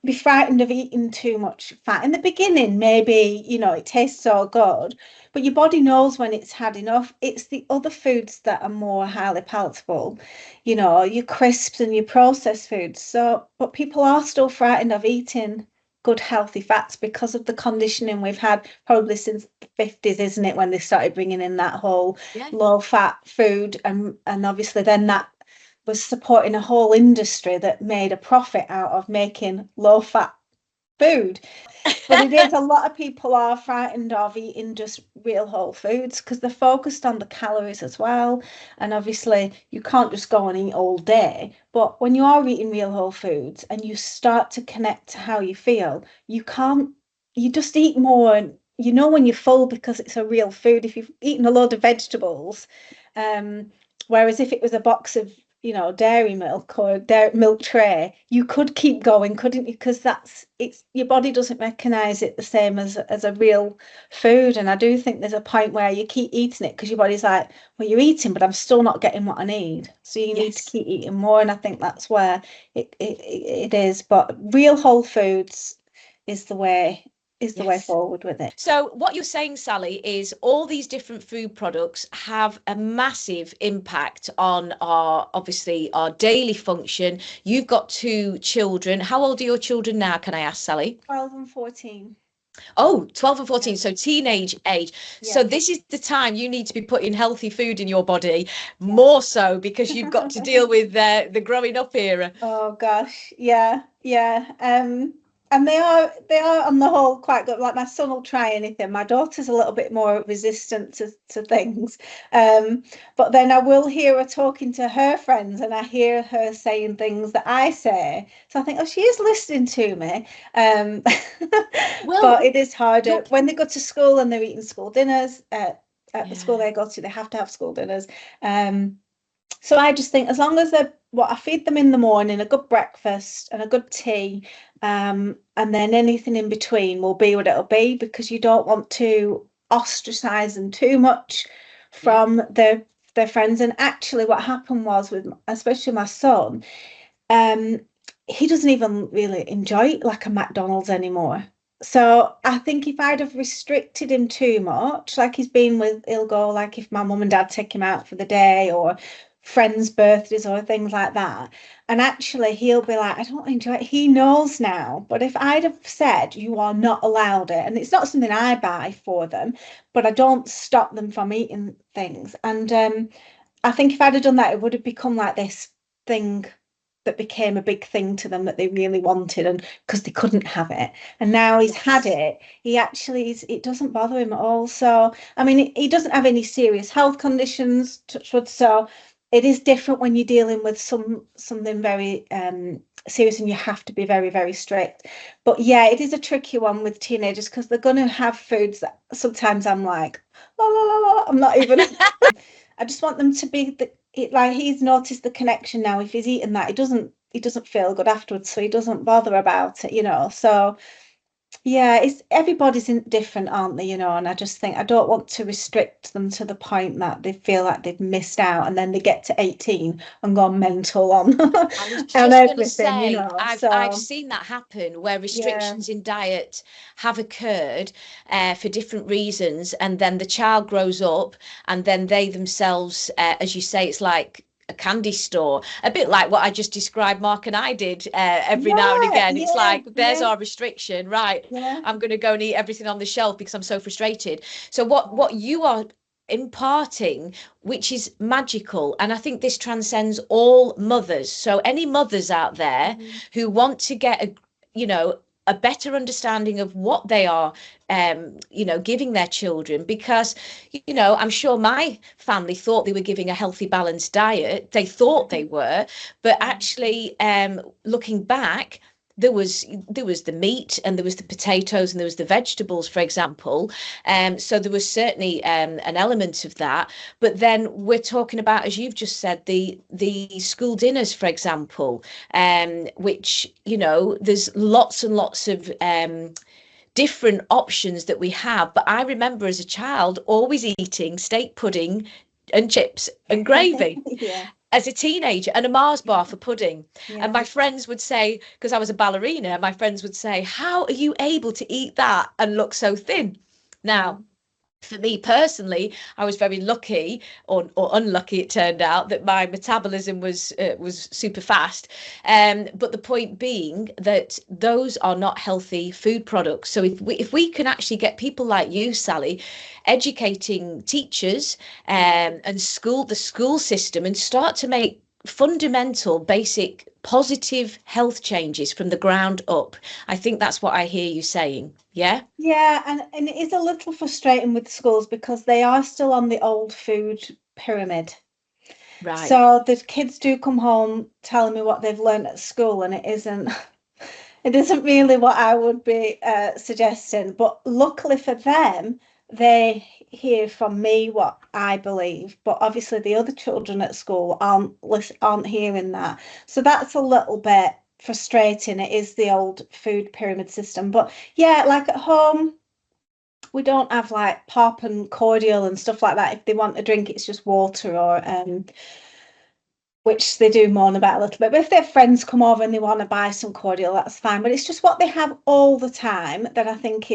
be frightened of eating too much fat in the beginning. Maybe it tastes so good, but your body knows when it's had enough. It's the other foods that are more highly palatable, your crisps and your processed foods. So but people are still frightened of eating good healthy fats because of the conditioning we've had probably since the 50s, isn't it, when they started bringing in that whole Yeah. low fat food, and obviously then that was supporting a whole industry that made a profit out of making low fat food. But it is, a lot of people are frightened of eating just real whole foods because they're focused on the calories as well. And obviously, you can't just go and eat all day. But when you are eating real whole foods and you start to connect to how you feel, you just eat more. And when you're full because it's a real food. If you've eaten a load of vegetables, um, whereas if it was a box of dairy milk or dairy milk tray, you could keep going, couldn't you? Because it's your body doesn't recognize it the same as a real food. And I do think there's a point where you keep eating it because your body's like, well, you're eating, but I'm still not getting what I need. So you need to Yes. keep eating more. And I think that's where it is. But real whole foods is the way Yes. forward with it. So what you're saying, Sally, is all these different food products have a massive impact on obviously our daily function. You've got two children. How old are your children now, can I ask, Sally? 12 and 14. Oh, 12 and Yeah. 14, so teenage age. So Yeah. this is the time you need to be putting healthy food in your body, Yeah. more so because you've got to deal with the growing up era. Oh gosh, yeah, yeah. And they are on the whole quite good. Like my son will try anything. My daughter's a little bit more resistant to things. But then I will hear her talking to her friends and I hear her saying things that I say. So I think, oh, she is listening to me. Well, But it is harder look, when they go to school and they're eating school dinners. At the school yeah, they go to, they have to have school dinners. So I just think as long as I feed them in the morning, a good breakfast and a good tea, and then anything in between will be what it'll be, because you don't want to ostracize them too much yeah, from their friends. And actually what happened was, with especially my son, um, he doesn't even really enjoy like a McDonald's anymore. So I think if I'd have restricted him too much, like he'll go like if my mum and dad take him out for the day or friends' birthdays or things like that. And actually he'll be like, I don't enjoy it. He knows now. But if I'd have said you are not allowed it, and it's not something I buy for them, but I don't stop them from eating things. And I think if I'd have done that, it would have become like this thing that became a big thing to them that they really wanted, and because they couldn't have it. And now he's had yes, it, it doesn't bother him at all. So I mean, he doesn't have any serious health conditions, touch wood. So it is different when you're dealing with something very serious, and you have to be very, very strict. But yeah, it is a tricky one with teenagers, because they're going to have foods that sometimes I'm like, la, la, la, la, I'm not even I just want them to be like he's noticed the connection now. If he's eaten that, he doesn't feel good afterwards, so he doesn't bother about it. So yeah, it's everybody's different, aren't they? And I just think I don't want to restrict them to the point that they feel like they've missed out, and then they get to 18 and gone mental on I was on just going to everything, you say, know. I've So seen that happen where yeah, restrictions in diet have occurred for different reasons, and then the child grows up, and then they themselves, as you say, it's like a candy store, a bit like what I just described Mark and I did every now and yeah, again. It's yeah, like, there's yeah, our restriction, right? yeah. I'm going to go and eat everything on the shelf because I'm so frustrated. So what you are imparting, which is magical, and I think this transcends all mothers. So any mothers out there Mhm. who want to get a better understanding of what they are giving their children, because I'm sure my family thought they were giving a healthy balanced diet. They thought they were, but actually looking back, there was the meat, and there was the potatoes, and there was the vegetables, for example. So there was certainly an element of that. But then we're talking about, as you've just said, the school dinners, for example, which there's lots and lots of different options that we have. But I remember as a child always eating steak pudding and chips and gravy Yeah, as a teenager, and a Mars bar for pudding. And yeah. my friends would say, because I was a ballerina, my friends would say, how are you able to eat that and look so thin? Now, Mm. for me personally, I was very lucky, or unlucky, it turned out, that my metabolism was super fast. But the point being that those are not healthy food products. So if we can actually get people like you, Sally, educating teachers and the school system, and start to make fundamental, basic, positive health changes from the ground up, I think that's what I hear you saying. Yeah, Yeah, and it is a little frustrating with schools because they are still on the old food pyramid. right. So the kids do come home telling me what they've learned at school, and it isn't really what I would be suggesting. But luckily for them, they hear from me what I believe. But obviously, the other children at school aren't hearing that. So that's a little bit frustrating. It is the old food pyramid system. But yeah, like at home, we don't have like pop and cordial and stuff like that. If they want a drink, it's just water, or which they do moan about a little bit. But if their friends come over and they want to buy some cordial, that's fine. But it's just what they have all the time that I think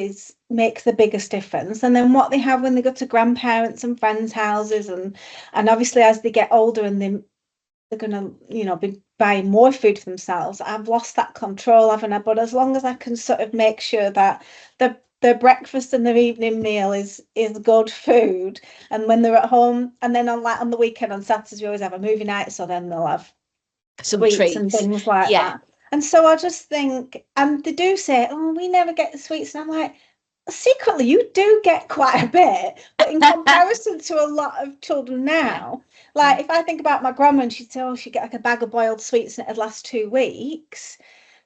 makes the biggest difference. And then what they have when they go to grandparents and friends' houses, and obviously as they get older and they're gonna, be buying more food for themselves. I've lost that control, haven't I? But as long as I can sort of make sure that their breakfast and their evening meal is good food, and when they're at home, and then on the weekend on Saturdays we always have a movie night, so then they'll have Some sweets and treats. things like Yeah. that. And so I just think, and they do say, oh, we never get the sweets. And I'm like, secretly, you do get quite a bit. But in comparison to a lot of children now, like if I think about my grandma and she'd say, oh, she'd get like a bag of boiled sweets and it'd last 2 weeks.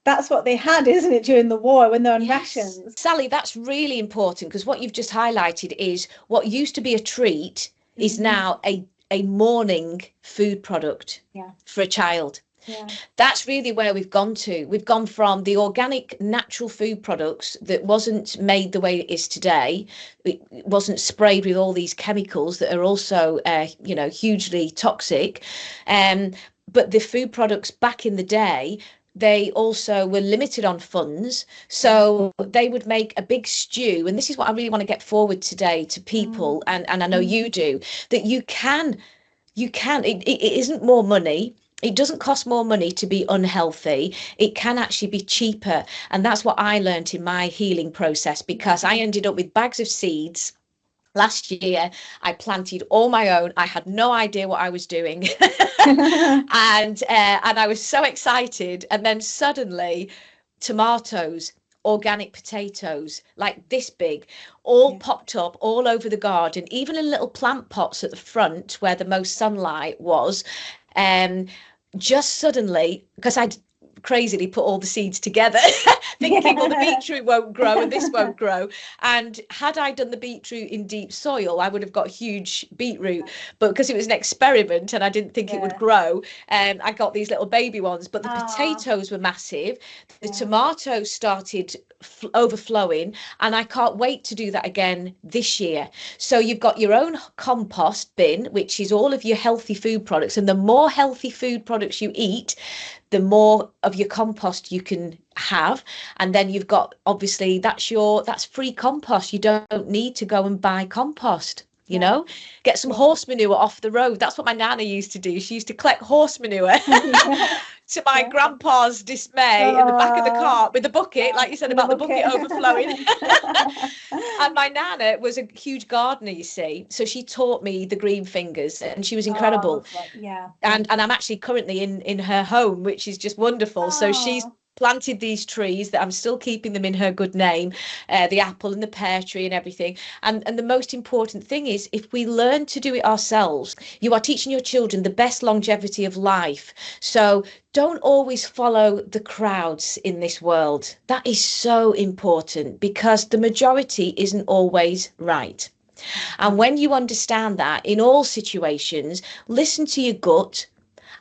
That's what they had, isn't it, during the war when they're on rations? Sally, that's really important, because what you've just highlighted is what used to be a treat is now a morning food product for a child. Yeah. That's really where we've gone to. We've gone from the organic, natural food products that wasn't made the way it is today. It wasn't sprayed with all these chemicals that are also, hugely toxic. But the food products back in the day, they also were limited on funds. So they would make a big stew. And this is what I really want to get forward today to people. And I know you do, that you can, it isn't more money. It doesn't cost more money to be unhealthy. It can actually be cheaper. And that's what I learned in my healing process, because I ended up with bags of seeds. Last year, I planted all my own. I had no idea what I was doing. And I was so excited. And then suddenly, tomatoes, organic potatoes, like this big, all popped up all over the garden, even in little plant pots at the front where the most sunlight was. Just suddenly, because I'd crazily put all the seeds together, thinking, well, the beetroot won't grow and this won't grow. And had I done the beetroot in deep soil, I would have got huge beetroot. But because it was an experiment and I didn't think it would grow, I got these little baby ones. But the potatoes were massive. The tomatoes started overflowing, and I can't wait to do that again this year. So you've got your own compost bin, which is all of your healthy food products. And the more healthy food products you eat, the more of your compost you can have. And then you've got, obviously, that's free compost. You don't need to go and buy compost. You know, get some horse manure off the road. That's what my nana used to do. She used to collect horse manure to my grandpa's dismay in the back of the cart with the bucket, like you said about the bucket overflowing. And my nana was a huge gardener, you see. So she taught me the green fingers, and she was incredible. And I'm actually currently in her home, which is just wonderful. So she's planted these trees that I'm still keeping them in her good name, the apple and the pear tree and everything. And the most important thing is, if we learn to do it ourselves, you are teaching your children the best longevity of life. So don't always follow the crowds in this world. That is so important, because the majority isn't always right. And when you understand that, in all situations, listen to your gut.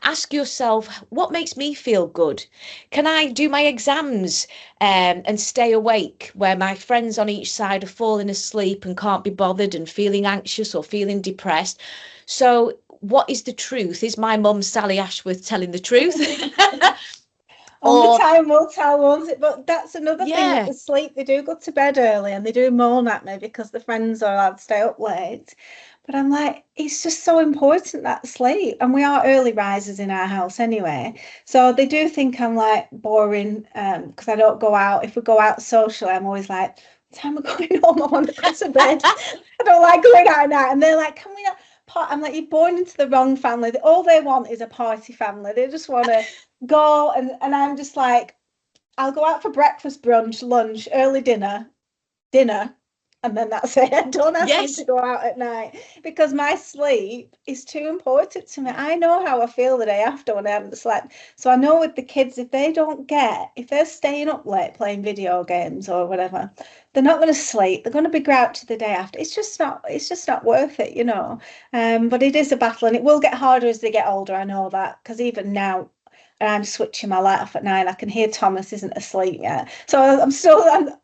Ask yourself, what makes me feel good? Can I do my exams and stay awake where my friends on each side are falling asleep and can't be bothered and feeling anxious or feeling depressed? So what is the truth? Is my mum, Sally Ashworth, telling the truth? All the time will tell, won't it? But that's another thing, that the sleep, they do go to bed early and they do moan at me because the friends are allowed to stay up late. But I'm like, it's just so important, that sleep. And we are early risers in our house anyway. So they do think I'm like boring because I don't go out. If we go out socially, I'm always like, what time we're going home? I want to go to bed. I don't like going out at night. And they're like, can we not? I'm like, you're born into the wrong family. All they want is a party family. They just want to go. And I'm just like, I'll go out for breakfast, brunch, lunch, early dinner, and then that's it. I don't have time to go out at night, because my sleep is too important to me. I know how I feel the day after when I haven't slept. So I know with the kids, if they're staying up late playing video games or whatever, they're not going to sleep. They're going to be grouchy the day after. It's just not worth it, you know. But it is a battle, and it will get harder as they get older. I know that, because even now, and I'm switching my light off at 9. I can hear Thomas isn't asleep yet. So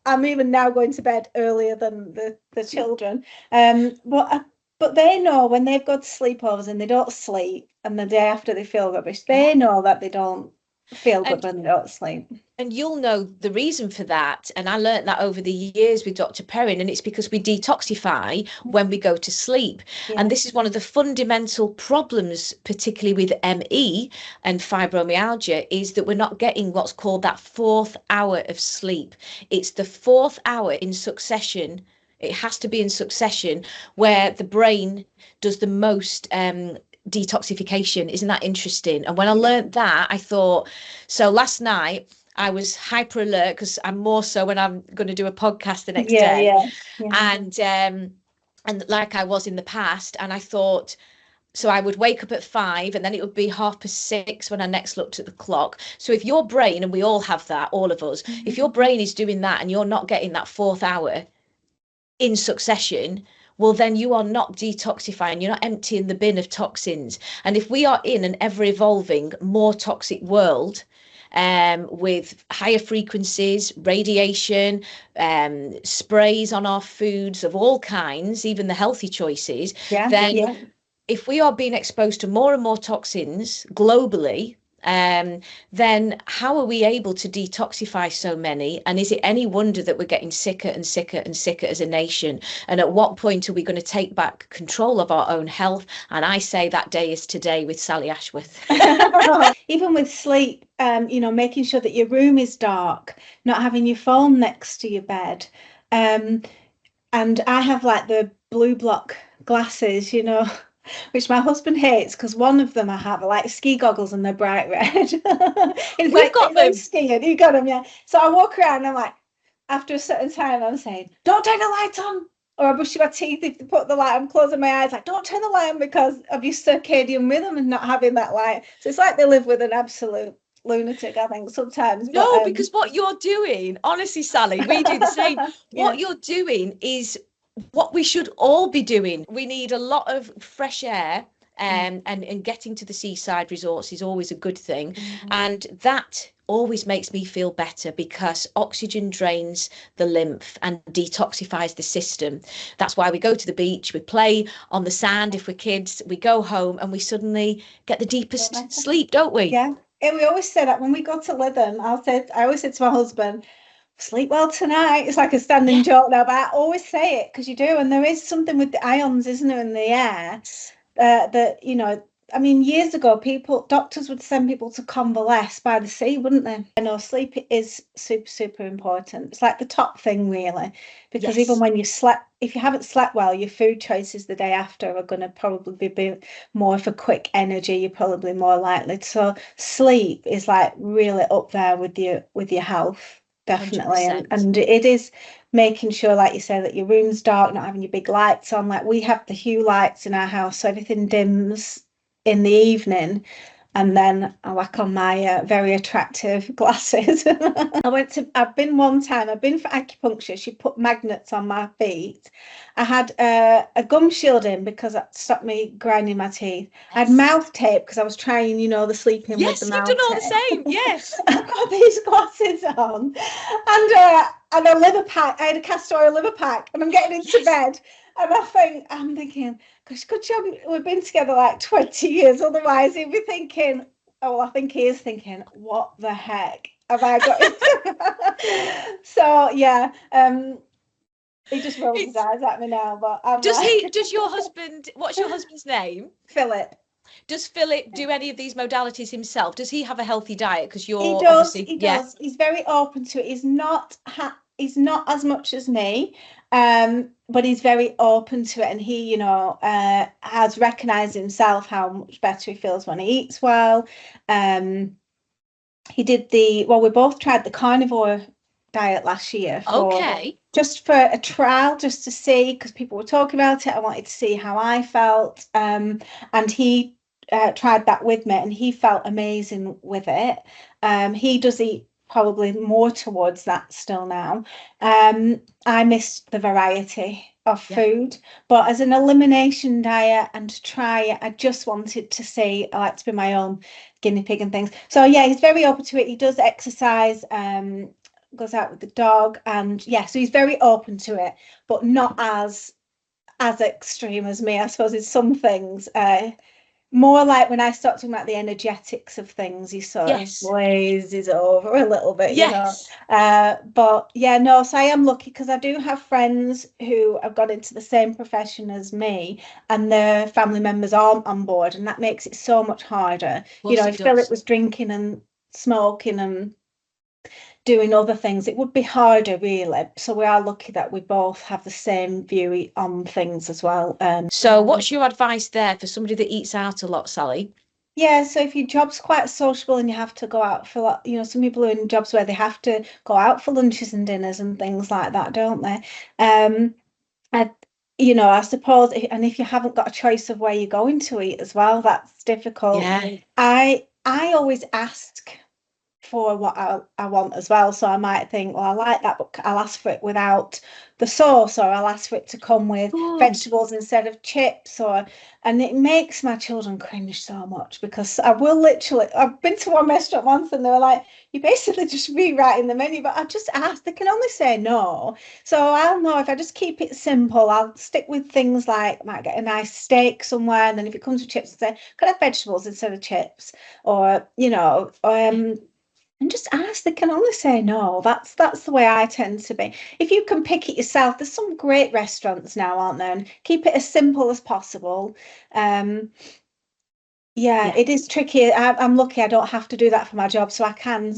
I'm even now going to bed earlier than the children. But they know when they've got sleepovers and they don't sleep, and the day after they feel rubbish, they know that they don't feel good when they don't sleep. And you'll know the reason for that. And I learned that over the years with Dr. Perrin, and it's because we detoxify when we go to sleep. And this is one of the fundamental problems, particularly with ME and fibromyalgia, is that we're not getting what's called that 4th hour of sleep. It's the 4th hour in succession. It has to be in succession, where the brain does the most detoxification. Isn't that interesting? And when I learned that, I thought, so last night I was hyper alert, because I'm more so when I'm going to do a podcast the next day. And like I was in the past, and I thought, so I would wake up at 5 and then it would be 6:30 when I next looked at the clock. So if your brain, and we all have that, all of us, if your brain is doing that and you're not getting that 4th hour in succession, well, then you are not detoxifying. You're not emptying the bin of toxins. And if we are in an ever evolving, more toxic world, with higher frequencies, radiation, sprays on our foods of all kinds, even the healthy choices, then if we are being exposed to more and more toxins globally, then how are we able to detoxify so many? And is it any wonder that we're getting sicker and sicker and sicker as a nation? And at what point are we going to take back control of our own health? And I say that day is today with Sally Ashworth. Even with sleep, making sure that your room is dark, not having your phone next to your bed. And I have like the blue block glasses, which my husband hates, because one of them I have are like ski goggles and they're bright red. We've got them. Skiing. You got them, yeah. So I walk around and I'm like, after a certain time, I'm saying, don't turn the lights on. Or I'm brushing my teeth, if they put the light, I'm closing my eyes, like, don't turn the light on, because of your circadian rhythm and not having that light. So it's like they live with an absolute lunatic, I think, sometimes. No, because what you're doing, honestly, Sally, we do the same. What you're doing is what we should all be doing. We need a lot of fresh air, and getting to the seaside resorts is always a good thing. And that always makes me feel better, because oxygen drains the lymph and detoxifies the system. That's why we go to the beach, we play on the sand if we're kids, we go home and we suddenly get the deepest sleep, don't we? Yeah. And we always say that when we go to Lytham, I always say to my husband, sleep well tonight. It's like a standing joke now, but I always say it, because you do. And there is something with the ions, isn't there, in the air, that, years ago, doctors would send people to convalesce by the sea, wouldn't they? Sleep is super, super important. It's like the top thing, really, because even when if you haven't slept well, your food choices the day after are going to probably be more for quick energy. You're probably more likely. So sleep is like really up there with your health, definitely. And it is making sure, like you say, that your room's dark, not having your big lights on. Like we have the hue lights in our house, so everything dims in the evening, and then I whack on my very attractive glasses. I've been one time, I've been for acupuncture. She put magnets on my feet. I had a gum shield in because that stopped me grinding my teeth. I had mouth tape because I was trying, the sleeping with the mouth tape. Yes, you've done all the same, yes. I've got these glasses on, and a liver pack. I had a castor oil liver pack, and I'm getting into bed. And I'm thinking, gosh, good job we've been together like 20 years. Otherwise, he'd be thinking, oh, well, I think he is thinking, what the heck have I got into? So, yeah, he just rolls his eyes at me now. But does your husband, what's your husband's name? Philip. Does Philip do any of these modalities himself? Does he have a healthy diet? Because he does. He's very open to it. He's not as much as me, but he's very open to it, and he has recognized himself how much better he feels when he eats well. He did we both tried the carnivore diet last year just for a trial, just to see, because people were talking about it. I wanted to see how I felt, and he tried that with me, and he felt amazing with it. He does eat probably more towards that still now. I missed the variety of food, but as an elimination diet and to try it, I just wanted to see. I like to be my own guinea pig and things. So yeah, he's very open to it. He does exercise, goes out with the dog, and so he's very open to it, but not as extreme as me, I suppose, in some things. More like when I start talking about the energetics of things, he sort of glazes over a little bit, But yeah, no, so I am lucky, because I do have friends who have got into the same profession as me, and their family members aren't on board, and that makes it so much harder. If Philip was drinking and smoking and doing other things, it would be harder really. So we are lucky that we both have the same view on things as well. So what's your advice there for somebody that eats out a lot, Sally? Yeah, so if your job's quite sociable and you have to go out for, some people are in jobs where they have to go out for lunches and dinners and things like that, don't they? I, I suppose, and if you haven't got a choice of where you're going to eat as well, that's difficult. Yeah. I always ask for what I want as well. So I might think, well, I like that, but I'll ask for it without the sauce, or I'll ask for it to come with vegetables instead of chips, and it makes my children cringe so much because I've been to one restaurant once and they were like, you're basically just rewriting the menu, but I just asked, they can only say no. So I'll know if I just keep it simple, I'll stick with things like, I might get a nice steak somewhere, and then if it comes with chips, I say, could I have vegetables instead of chips? Or, and just ask, they can only say no. That's the way I tend to be. If you can pick it yourself, there's some great restaurants now, aren't there? And keep it as simple as possible. Yeah, it is tricky. I'm lucky I don't have to do that for my job, so I can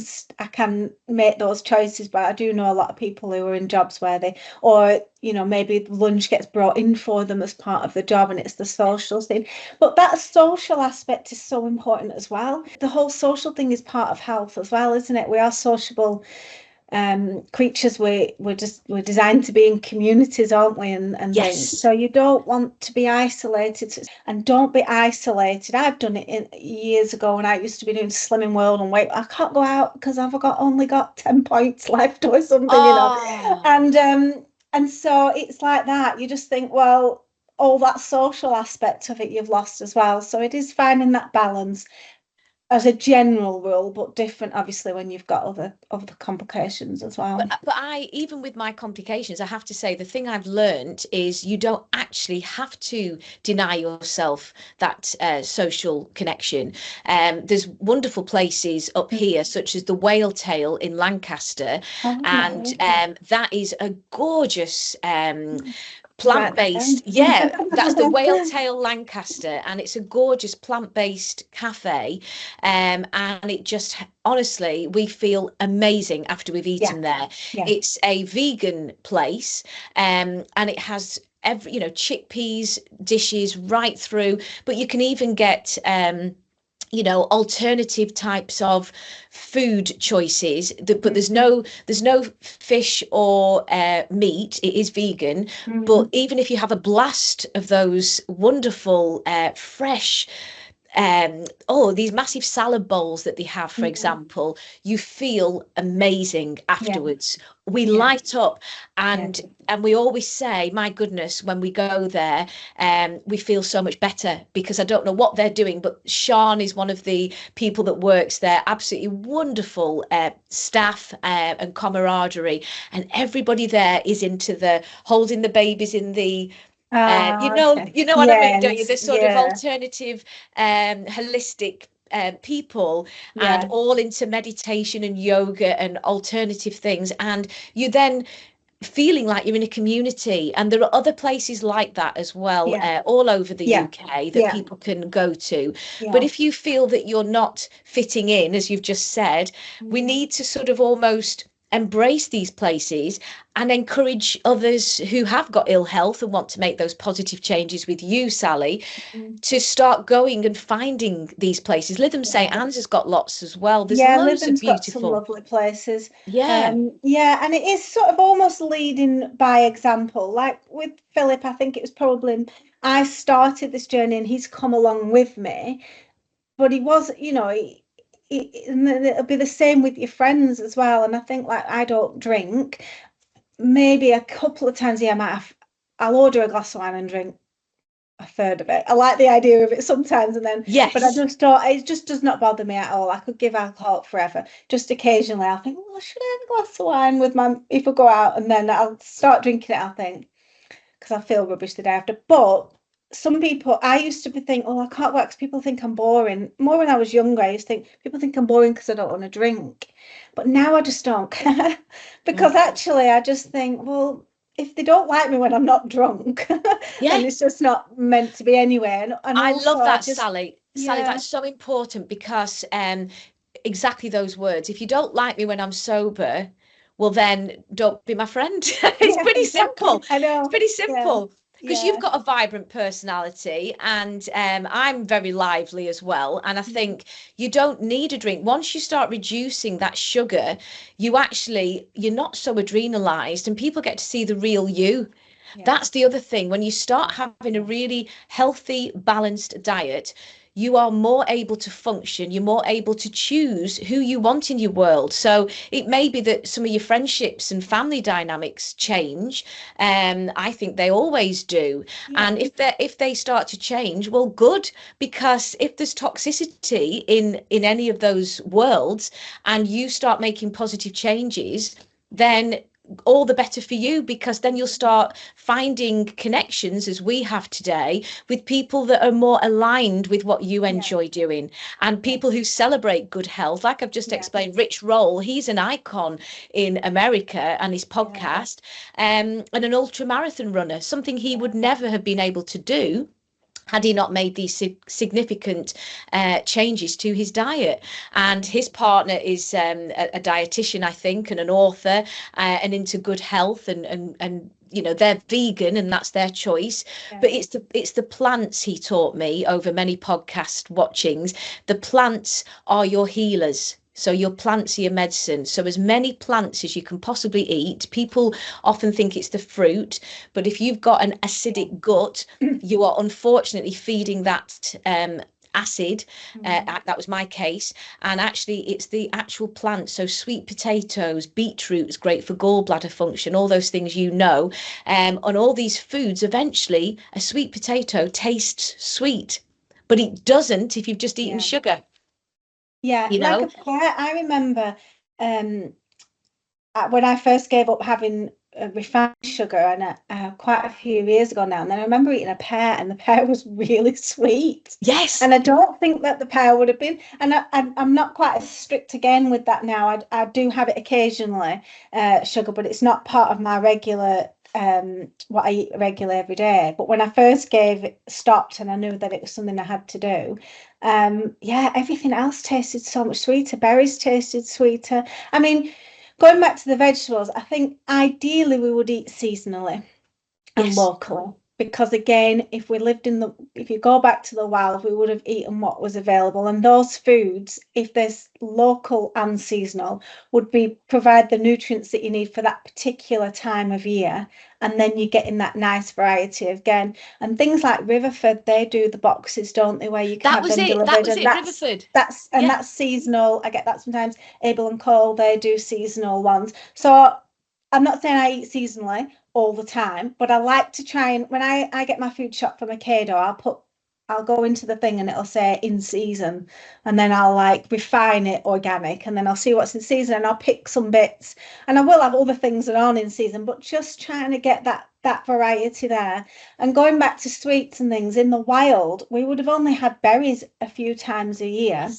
make those choices. But I do know a lot of people who are in jobs where maybe lunch gets brought in for them as part of the job, and it's the social thing. But that social aspect is so important as well. The whole social thing is part of health as well, isn't it? We are sociable creatures. We're designed to be in communities, aren't we? And Yes. things. So you don't want to be isolated, and don't be isolated. I've done it years ago when I used to be doing Slimming World and weight. I can't go out because I've only got 10 points left or something, and so it's like that. You just think, well, all that social aspect of it you've lost as well. So it is finding that balance as a general rule, but different obviously when you've got other complications as well. But even with my complications, I have to say the thing I've learned is you don't actually have to deny yourself that social connection. There's wonderful places up here, such as the Whale Tail in Lancaster, and that is a gorgeous plant-based, that's the Whale Tail Lancaster, and it's a gorgeous plant-based cafe, and it just, honestly, we feel amazing after we've eaten there. It's a vegan place, and it has chickpeas dishes right through, but you can even get alternative types of food choices, but there's no fish or meat. It is vegan, but even if you have a blast of those wonderful fresh these massive salad bowls that they have, for example, you feel amazing afterwards. We light up, and we always say, my goodness, when we go there, we feel so much better, because I don't know what they're doing, but Sean is one of the people that works there. Absolutely wonderful staff and camaraderie, and everybody there is into the holding the babies in the you know what I mean, don't you? The sort of alternative, holistic people, and all into meditation and yoga and alternative things, and you then feeling like you're in a community. And there are other places like that as well, all over the UK that people can go to. But if you feel that you're not fitting in, as you've just said, we need to sort of almost embrace these places and encourage others who have got ill health and want to make those positive changes with you, Sally, to start going and finding these places. Lytham St Anne's has got lots as well. There's loads of beautiful, got some lovely places. And it is sort of almost leading by example. Like with Philip, I think it was probably, I started this journey and he's come along with me, but he was, and it'll be the same with your friends as well. And I think, like, I don't drink. Maybe a couple of times a year, I'll order a glass of wine and drink a third of it. I like the idea of it sometimes, and then but I just don't. It just does not bother me at all. I could give alcohol up forever. Just occasionally, I'll think, well, should I have a glass of wine with if I go out, and then I'll start drinking it. I'll think, because I feel rubbish the day after. But some people, I used to think, I can't work because people think I'm boring. More when I was younger, I used to think people think I'm boring because I don't want to drink. But now I just don't care, because actually I just think, well, if they don't like me when I'm not drunk, then it's just not meant to be anyway. And I love that, Sally. Sally, that's so important, because exactly those words. If you don't like me when I'm sober, well, then don't be my friend. It's Yeah, pretty exactly. simple. I It's know. pretty Yeah. simple. Because you've Yeah. got a vibrant personality, and I'm very lively as well. And I think you don't need a drink. Once you start reducing that sugar, you're not so adrenalized, and people get to see the real you. Yeah. That's the other thing. When you start having a really healthy, balanced diet, you are more able to function, you're more able to choose who you want in your world. So it may be that some of your friendships and family dynamics change. I think they always do. Yeah. And if they start to change, well, good, because if there's toxicity in any of those worlds and you start making positive changes, then all the better for you, because then you'll start finding connections, as we have today, with people that are more aligned with what you enjoy doing, and people who celebrate good health. Like I've just explained, Rich Roll, he's an icon in America, and his podcast, and an ultra marathon runner, something he would never have been able to do had he not made these significant changes to his diet. And his partner is a dietitian, I think, and an author, and into good health, and they're vegan, and that's their choice. But it's the plants, he taught me over many podcast watchings. The plants are your healers. So your plants are your medicine. So as many plants as you can possibly eat. People often think it's the fruit, but if you've got an acidic gut, you are unfortunately feeding that acid. That was my case. And actually, it's the actual plant. So sweet potatoes, beetroot's great for gallbladder function, all those things, and all these foods. Eventually, a sweet potato tastes sweet, but it doesn't if you've just eaten sugar. Yeah, like a pear. I remember when I first gave up having refined sugar, and quite a few years ago now, and then I remember eating a pear, and the pear was really sweet. Yes. And I don't think that the pear would have been, and I'm not quite as strict again with that now. I do have it occasionally, sugar, but it's not part of my regular what I eat regular every day. But when I first stopped, and I knew that it was something I had to do, everything else tasted so much sweeter. Berries tasted sweeter. I mean, going back to the vegetables, I think ideally we would eat seasonally and locally, because again, if you go back to the wild, we would have eaten what was available, and those foods, if there's local and seasonal, would provide the nutrients that you need for that particular time of year. And then you're getting that nice variety again. And things like Riverford, they do the boxes, don't they, where you can have them delivered. That was it, Riverford. That's seasonal. I get that sometimes. Abel and Cole, they do seasonal ones. So I'm not saying I eat seasonally all the time, but I like to try, and when I get my food shop from Ocado, I'll go into the thing and it'll say in season, and then I'll like refine it organic, and then I'll see what's in season, and I'll pick some bits, and I will have other things that aren't in season, but just trying to get that variety there. And going back to sweets and things, in the wild, we would have only had berries a few times a year.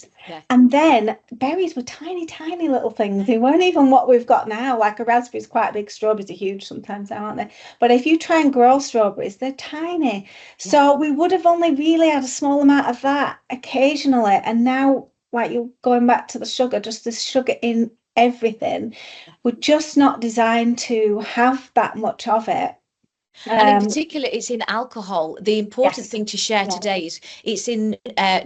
And then berries were tiny, tiny little things. They weren't even what we've got now. Like a raspberry is quite big, strawberries are huge sometimes now, aren't they? But if you try and grow strawberries, they're tiny. So we would have only really had a small amount of that occasionally. And now, like you're going back to the sugar, just this sugar in everything, we're just not designed to have that much of it. And in particular, it's in alcohol. The important thing to share today is it's in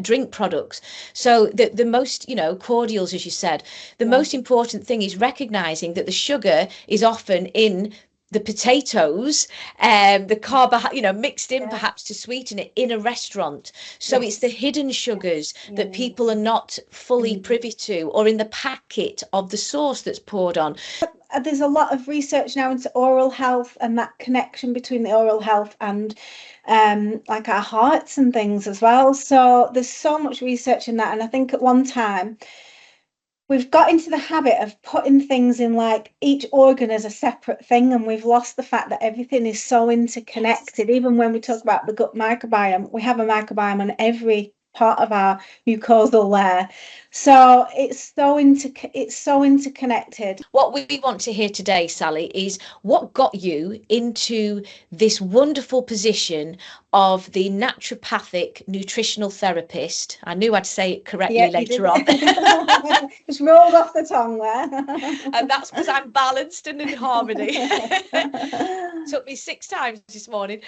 drink products. So the most, cordials, as you said, the most important thing is recognizing that the sugar is often in the potatoes, the carbohydrate, mixed in perhaps to sweeten it in a restaurant. So it's the hidden sugars that people are not fully privy to, or in the packet of the sauce that's poured on. There's a lot of research now into oral health, and that connection between the oral health and like our hearts and things as well. So there's so much research in that. And I think at one time we've got into the habit of putting things in like each organ as a separate thing, and we've lost the fact that everything is so interconnected. Even when we talk about the gut microbiome, we have a microbiome on every part of our mucosal layer. So it's so interconnected. What we want to hear today, Sally, is what got you into this wonderful position of the naturopathic nutritional therapist. I knew I'd say it correctly later on. Just rolled off the tongue there. And that's because I'm balanced and in harmony. Took me 6 times this morning.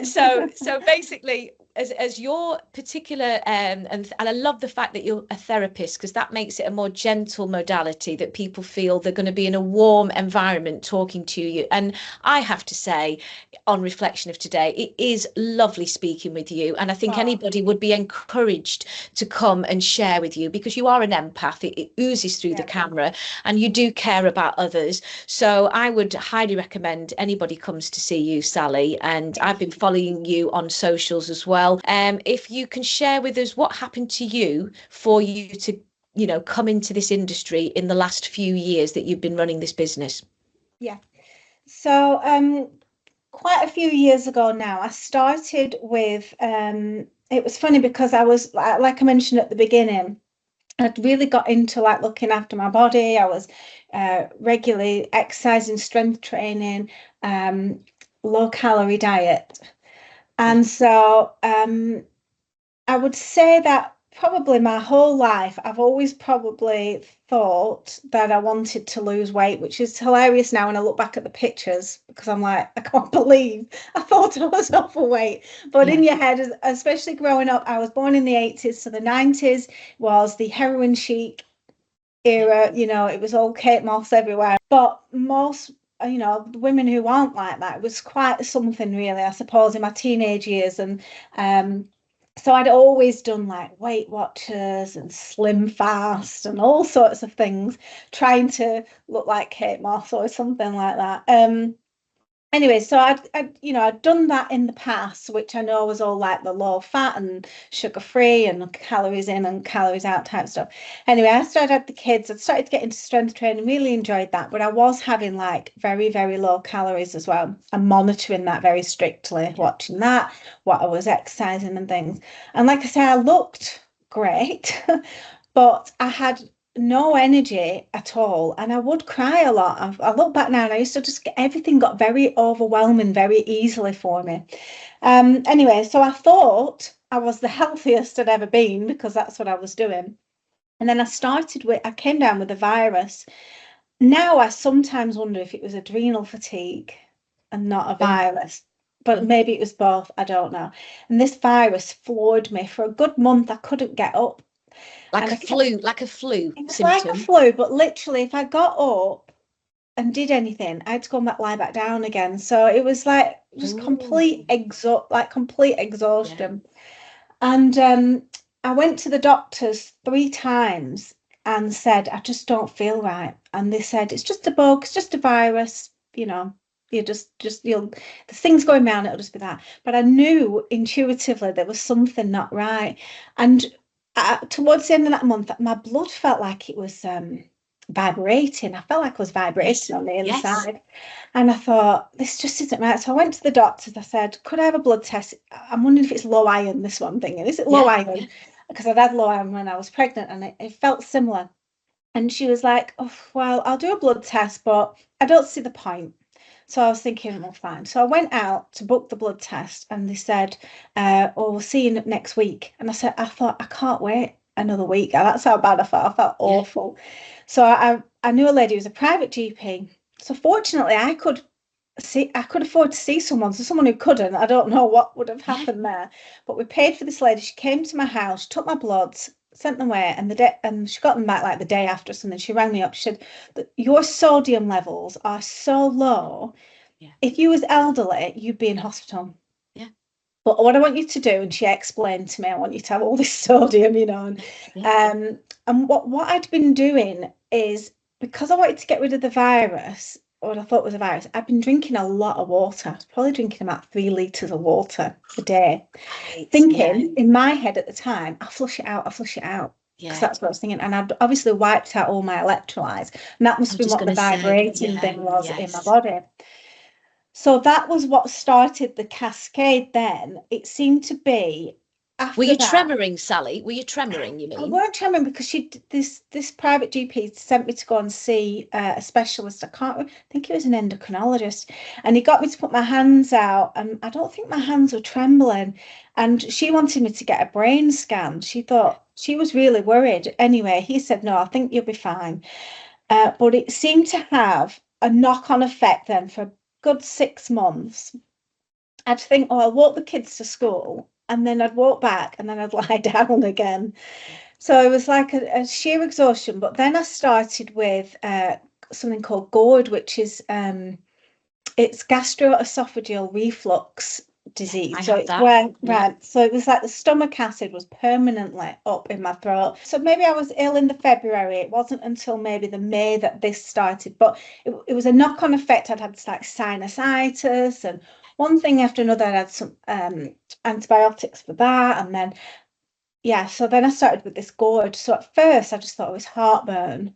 So basically, as your particular and I love the fact that you're a therapist, because that makes it a more gentle modality, that people feel they're going to be in a warm environment talking to you. And I have to say, on reflection of today, it is lovely speaking with you, and I think anybody would be encouraged to come and share with you, because you are an empath. It oozes through the camera, and you do care about others. So I would highly recommend anybody comes to see you, Sally, and I've been following you on socials as well. If you can share with us what happened to you for you to, you know, come into this industry in the last few years that you've been running this business. Yeah. So quite a few years ago now, I started with it was funny because I was, like I mentioned at the beginning, I'd really got into like looking after my body. I was regularly exercising, strength training, low calorie diet. And so I would say that probably my whole life, I've always probably thought that I wanted to lose weight, which is hilarious now when I look back at the pictures, because I'm like, I can't believe I thought I was overweight. But in your head, especially growing up, I was born in the 80s, so the 90s was the heroin chic era. You know, it was all Kate Moss everywhere. But most, you know, women who aren't like that, it was quite something really, I suppose, in my teenage years. And so I'd always done like Weight Watchers and Slim Fast and all sorts of things, trying to look like Kate Moss or something like that. Anyway, so I'd done that in the past, which I know was all like the low fat and sugar free and calories in and calories out type stuff. Anyway, I had the kids. I started to get into strength training, really enjoyed that, but I was having like very, very low calories as well. I'm monitoring that very strictly, watching that, what I was exercising and things. And like I say, I looked great, but I had no energy at all, and I would cry a lot. I look back now and I used to just everything got very overwhelming very easily for me. Anyway, so I thought I was the healthiest I'd ever been because that's what I was doing. And then I came down with a virus. Now I sometimes wonder if it was adrenal fatigue and not a virus, but maybe it was both, I don't know. And this virus floored me for a good month. I couldn't get up. Like a flu It's symptom. like a flu, but literally, if I got up and did anything, I had to go and lie back down again. So it was like just complete exhaustion. And I went to the doctors 3 times and said, I just don't feel right. And they said, it's just a bug, it's just a virus, you know. The things going around, it'll just be that. But I knew intuitively there was something not right. And towards the end of that month, my blood felt like it was vibrating. I felt like I was vibrating on the inside. And I thought, this just isn't right. So I went to the doctors. I said, could I have a blood test? I'm wondering if it's low iron, this one thing. Is it low iron? Because I'd had low iron when I was pregnant and it felt similar. And she was like, oh, well, I'll do a blood test, but I don't see the point. So I was thinking, well, fine. So I went out to book the blood test and they said, oh, we'll see you next week. And I thought, I can't wait another week. And that's how bad I felt. I felt awful. So I knew a lady who was a private GP. So fortunately, I could afford to see someone. So someone who couldn't, I don't know what would have happened there. But we paid for this lady. She came to my house, took my bloods, sent them away, and she got them back like the day after or something. She rang me up. She said that your sodium levels are so low. If you was elderly, you'd be in hospital. But what I want you to do, and she explained to me, I want you to have all this sodium, you know. And what I'd been doing is, because I wanted to get rid of the virus, what I thought was a virus, I've been drinking a lot of water. I was probably drinking about 3 litres of water a day. Thinking in my head at the time, I'll flush it out. Because that's what I was thinking. And I'd obviously wiped out all my electrolytes. And that must have been what the vibrating thing was in my body. So that was what started the cascade then. It seemed to be Were you that. tremoring, Sally? Were you tremoring, you I mean? weren't tremoring because this private GP sent me to go and see a specialist. I think he was an endocrinologist, and he got me to put my hands out, and I don't think my hands were trembling. And she wanted me to get a brain scan. She thought she was really worried. Anyway, he said, no, I think you'll be fine. But it seemed to have a knock-on effect then for a good 6 months. I'd think, oh, I'll walk the kids to school, and then I'd walk back, and then I'd lie down again. So it was like a sheer exhaustion. But then I started with something called GORD, which is it's gastroesophageal reflux disease. I So have it's that. where, Yeah. right, so it was like the stomach acid was permanently up in my throat. So maybe I was ill in the February. It wasn't until maybe the May that this started, but it was a knock-on effect. I'd had like sinusitis and one thing after another. I had some antibiotics for that, and then yeah, so then I started with this GORD. So at first I just thought it was heartburn.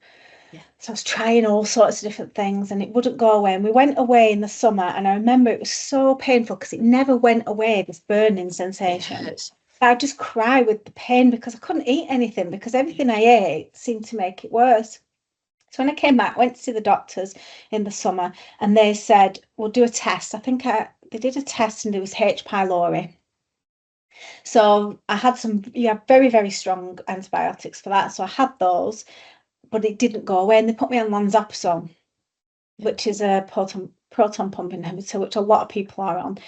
Yeah. So I was trying all sorts of different things and it wouldn't go away. And we went away in the summer and I remember it was so painful because it never went away, this burning sensation. I'd just cry with the pain because I couldn't eat anything because everything I ate seemed to make it worse. So when I came back, I went to see the doctors in the summer and they said, we'll do a test. I think they did a test and it was H. pylori. So I had very, very strong antibiotics for that. So I had those, but it didn't go away. And they put me on lanzaprazole, which is a proton pump inhibitor, which a lot of people are on.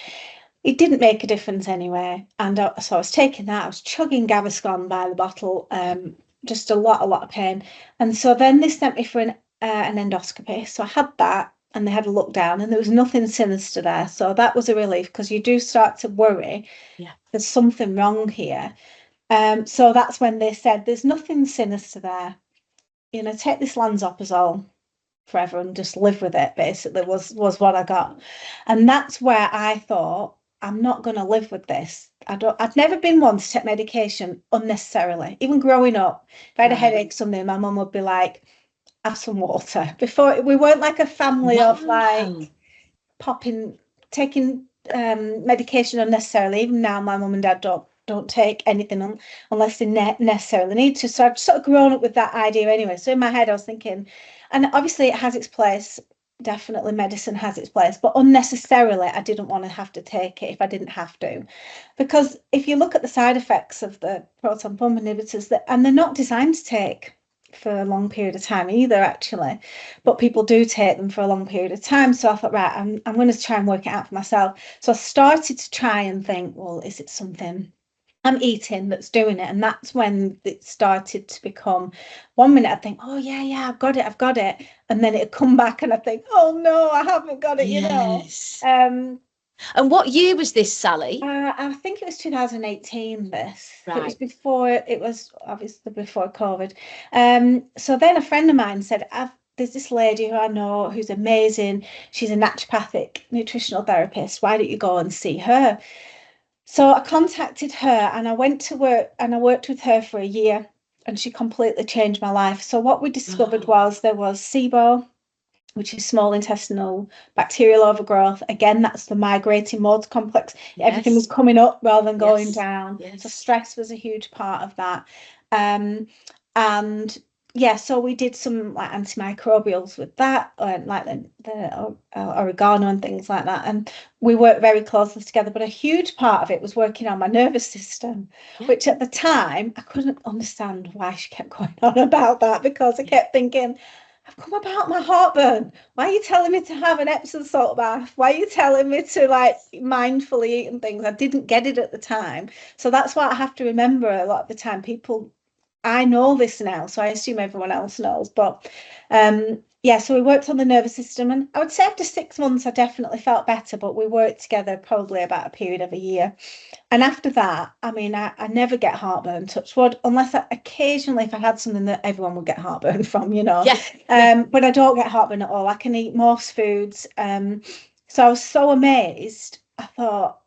It didn't make a difference anyway. And so I was taking that. I was chugging Gaviscon by the bottle, just a lot of pain. And so then they sent me for an endoscopy. So I had that. And they had a look down and there was nothing sinister there. So that was a relief because you do start to worry. Yeah. There's something wrong here. So that's when they said, there's nothing sinister there. You know, take this lansoprazole forever and just live with it, basically, was what I got. And that's where I thought, I'm not going to live with this. I've never been one to take medication unnecessarily. Even growing up, if I had a headache something, my mum would be like, have some water. Before, we weren't like a family of like taking medication unnecessarily. Even now, my mum and dad don't take anything unless they necessarily need to. So I've sort of grown up with that idea anyway. So in my head, I was thinking, and obviously it has its place. Definitely medicine has its place, but unnecessarily, I didn't want to have to take it if I didn't have to. Because if you look at the side effects of the proton pump inhibitors, and they're not designed to take for a long period of time either, actually, but people do take them for a long period of time. So I thought, right, I'm going to try and work it out for myself. So I started to try and think, well, is it something I'm eating that's doing it? And that's when it started to become, one minute I think, oh yeah, I've got it, and then it'd come back and I think, oh no, I haven't got it. Yes. And what year was this, Sally? I think it was 2018. This Right. It was before. It was obviously before COVID. So then a friend of mine said, there's this lady who I know who's amazing. She's a naturopathic nutritional therapist. Why don't you go and see her? So I contacted her and I went to work and I worked with her for a year and she completely changed my life. So what we discovered was there was SIBO, which is small intestinal bacterial overgrowth. Again, that's the migrating modes complex. Yes. Everything was coming up rather than going down. Yes. So stress was a huge part of that. And yeah, so we did some like antimicrobials with that, like the oregano and things like that. And we worked very closely together. But a huge part of it was working on my nervous system, which at the time I couldn't understand why she kept going on about that, because I kept thinking, I've come about my heartburn. Why are you telling me to have an Epsom salt bath? Why are you telling me to like mindfully eat and things? I didn't get it at the time. So that's what I have to remember a lot of the time. I know this now, so I assume everyone else knows. But yeah, so we worked on the nervous system, and I would say after 6 months, I definitely felt better, but we worked together probably about a period of a year. And after that, I mean, I never get heartburn, touch wood, unless occasionally if I had something that everyone would get heartburn from, you know. Yeah. But I don't get heartburn at all. I can eat most foods. So I was so amazed. I thought,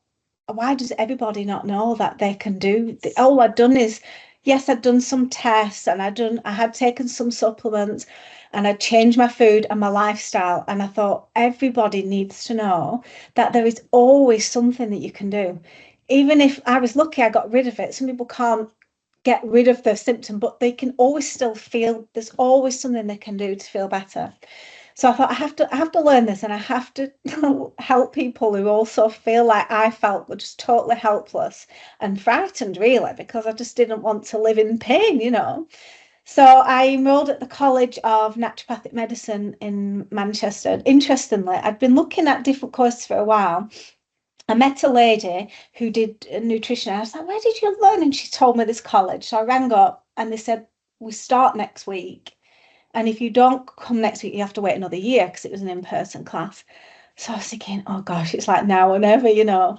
why does everybody not know that they can do? All I'd done is, yes, I'd done some tests and I had taken some supplements and I'd changed my food and my lifestyle. And I thought everybody needs to know that there is always something that you can do. even if I was lucky, I got rid of it. Some people can't get rid of the symptom, but they can always still feel, there's always something they can do to feel better. So I thought I have to learn this, and I have to help people who also feel like I felt, were just totally helpless and frightened, really, because I just didn't want to live in pain, you know. So I enrolled at the College of Naturopathic Medicine in Manchester. Interestingly, I'd been looking at different courses for a while. I met a lady who did nutrition. I was like, where did you learn? And she told me this college. So I rang up and they said, we start next week. And if you don't come next week, you have to wait another year, because it was an in-person class. So I was thinking, oh gosh, it's like now or never, you know.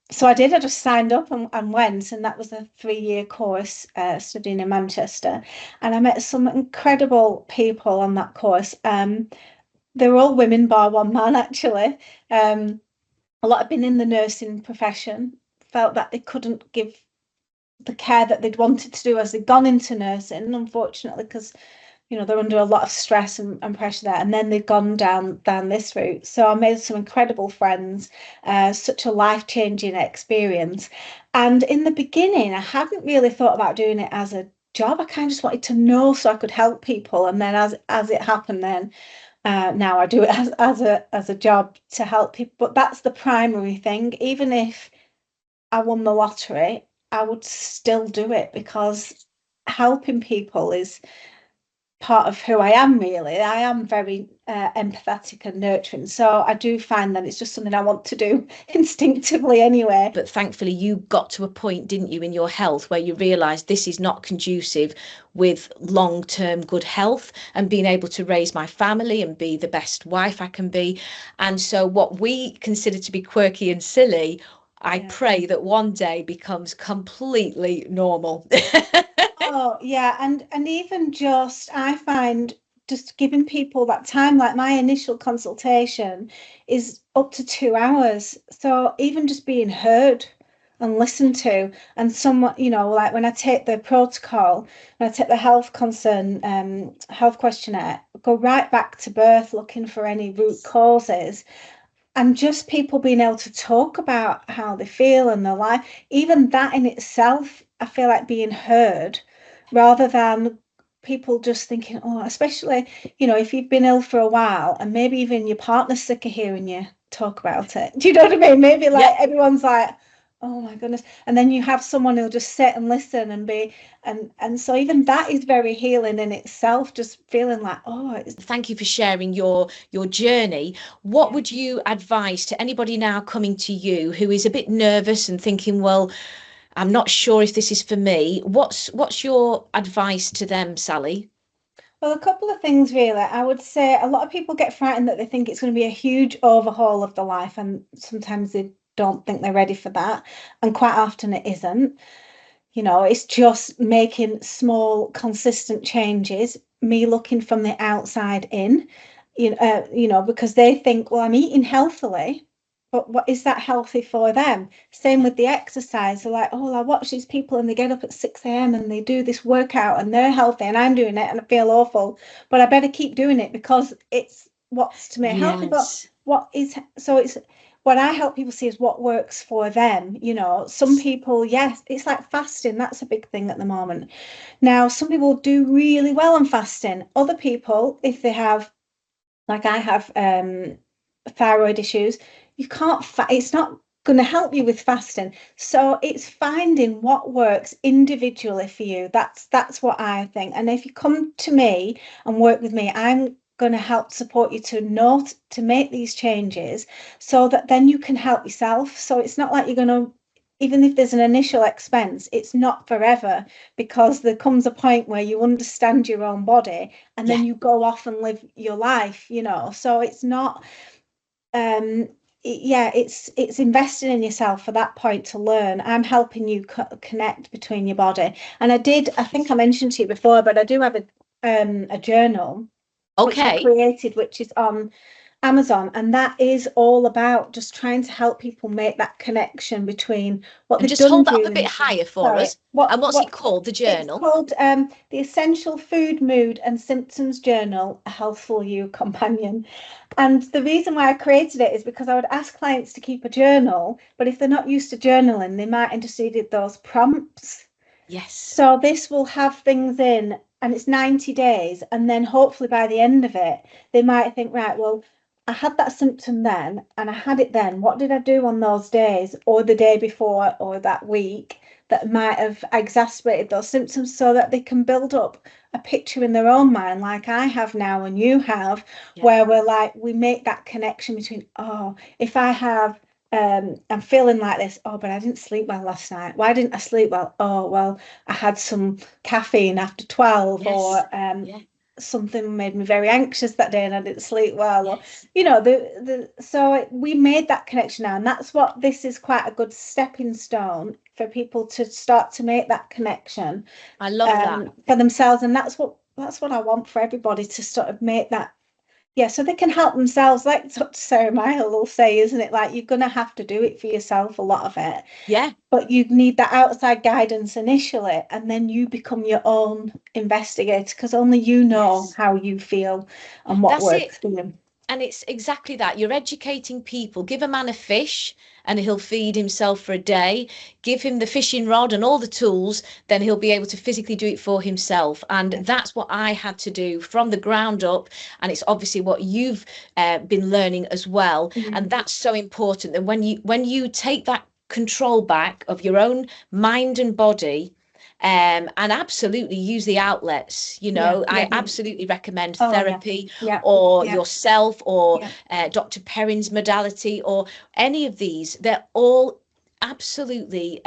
So I did. I just signed up and went, and that was a 3-year course studying in Manchester. And I met some incredible people on that course. They were all women, bar one man, actually. A lot had been in the nursing profession, felt that they couldn't give the care that they'd wanted to do as they'd gone into nursing, unfortunately, because you know they're under a lot of stress and pressure there, and then they've gone down this route. So I made some incredible friends, such a life-changing experience. And in the beginning, I hadn't really thought about doing it as a job. I kind of just wanted to know so I could help people, and then as it happened, then now I do it as a job to help people. But that's the primary thing. Even if I won the lottery, I would still do it, because helping people is part of who I am, really. I am very empathetic and nurturing. So I do find that it's just something I want to do instinctively anyway. But thankfully you got to a point, didn't you, in your health where you realised this is not conducive with long-term good health and being able to raise my family and be the best wife I can be. And so what we consider to be quirky and silly, I pray that one day becomes completely normal. Oh, yeah. And even just, I find just giving people that time, like my initial consultation is up to 2 hours. So even just being heard and listened to, and someone, you know, like when I take the protocol, when I take the health concern, health questionnaire, go right back to birth, looking for any root causes. And just people being able to talk about how they feel and their life, even that in itself, I feel like being heard, rather than people just thinking, oh, especially, you know, if you've been ill for a while and maybe even your partner's sick of hearing you talk about it. Do you know what I mean? Maybe like everyone's like, oh my goodness. And then you have someone who'll just sit and listen and be, and so even that is very healing in itself, just feeling like, oh, thank you for sharing your journey. What would you advise to anybody now coming to you who is a bit nervous and thinking, well, I'm not sure if this is for me? What's your advice to them, Sally? Well, a couple of things really. I would say a lot of people get frightened that they think it's going to be a huge overhaul of their life, and sometimes they don't think they're ready for that. And quite often it isn't. You know, it's just making small, consistent changes, me looking from the outside in, you know, because they think, well, I'm eating healthily, but what is that healthy for them? Same with the exercise. They're like, oh, I watch these people and they get up at 6 a.m. and they do this workout and they're healthy and I'm doing it and I feel awful, but I better keep doing it because it's what's to me healthy. But what is, so it's, what I help people see is what works for them. You know, some people, yes, it's like fasting. That's a big thing at the moment. Now, some people do really well on fasting. Other people, if they have, like I have, thyroid issues, you can't, it's not going to help you with fasting. So it's finding what works individually for you. That's what I think. And if you come to me and work with me, I'm going to help support you to know to make these changes so that then you can help yourself. So it's not like you're going to, even if there's an initial expense, it's not forever, because there comes a point where you understand your own body and then you go off and live your life, you know. So it's not, it's investing in yourself for that point to learn. I'm helping you connect between your body. And I think I mentioned to you before, but I do have a journal which I created, which is on Amazon, and that is all about just trying to help people make that connection between what And they've just done hold that up a during bit the day. higher for Sorry, us. And what's it called, the it's journal? called the Essential Food, Mood and Symptoms Journal, a Healthful You companion. And the reason why I created it is because I would ask clients to keep a journal, but if they're not used to journaling, they might have just needed those prompts. Yes. So this will have things in, and it's 90 days, and then hopefully by the end of it, they might think, right, well, I had that symptom then, and I had it then. What did I do on those days, or the day before, or that week, that might have exacerbated those symptoms, so that they can build up a picture in their own mind, like I have now and you have, where we're like, we make that connection between, oh, if I have I'm feeling like this. Oh, but I didn't sleep well last night. Why didn't I sleep well? Oh, well, I had some caffeine after 12, Yes. or something made me very anxious that day and I didn't sleep well. Yes. Or, you know, so we made that connection now, and that's what this is, quite a good stepping stone for people to start to make that connection. I love that. For themselves, and that's what I want for everybody, to sort of make that. Yeah, so they can help themselves, like Dr. Sarah Mile will say, isn't it? Like, you're going to have to do it for yourself, a lot of it. Yeah. But you need that outside guidance initially, and then you become your own investigator, because only you know how you feel and what That's works it. for you. And it's exactly that. You're educating people. Give a man a fish and he'll feed himself for a day. Give him the fishing rod and all the tools, then he'll be able to physically do it for himself. And that's what I had to do from the ground up. And it's obviously what you've been learning as well. And that's so important. And when you take that control back of your own mind and body, and absolutely use the outlets. I absolutely recommend therapy, or yourself, or Dr. Perrin's modality, or any of these. They're all absolutely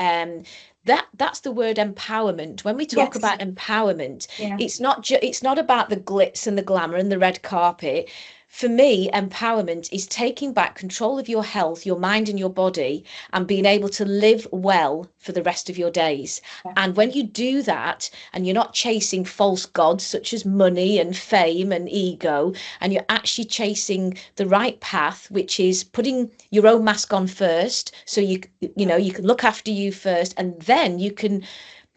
that's the word empowerment. When we talk about empowerment, it's not about the glitz and the glamour and the red carpet. For me, empowerment is taking back control of your health, your mind and your body, and being able to live well for the rest of your days. And when you do that, and you're not chasing false gods such as money and fame and ego, and you're actually chasing the right path, which is putting your own mask on first, so you can look after you first, and then you can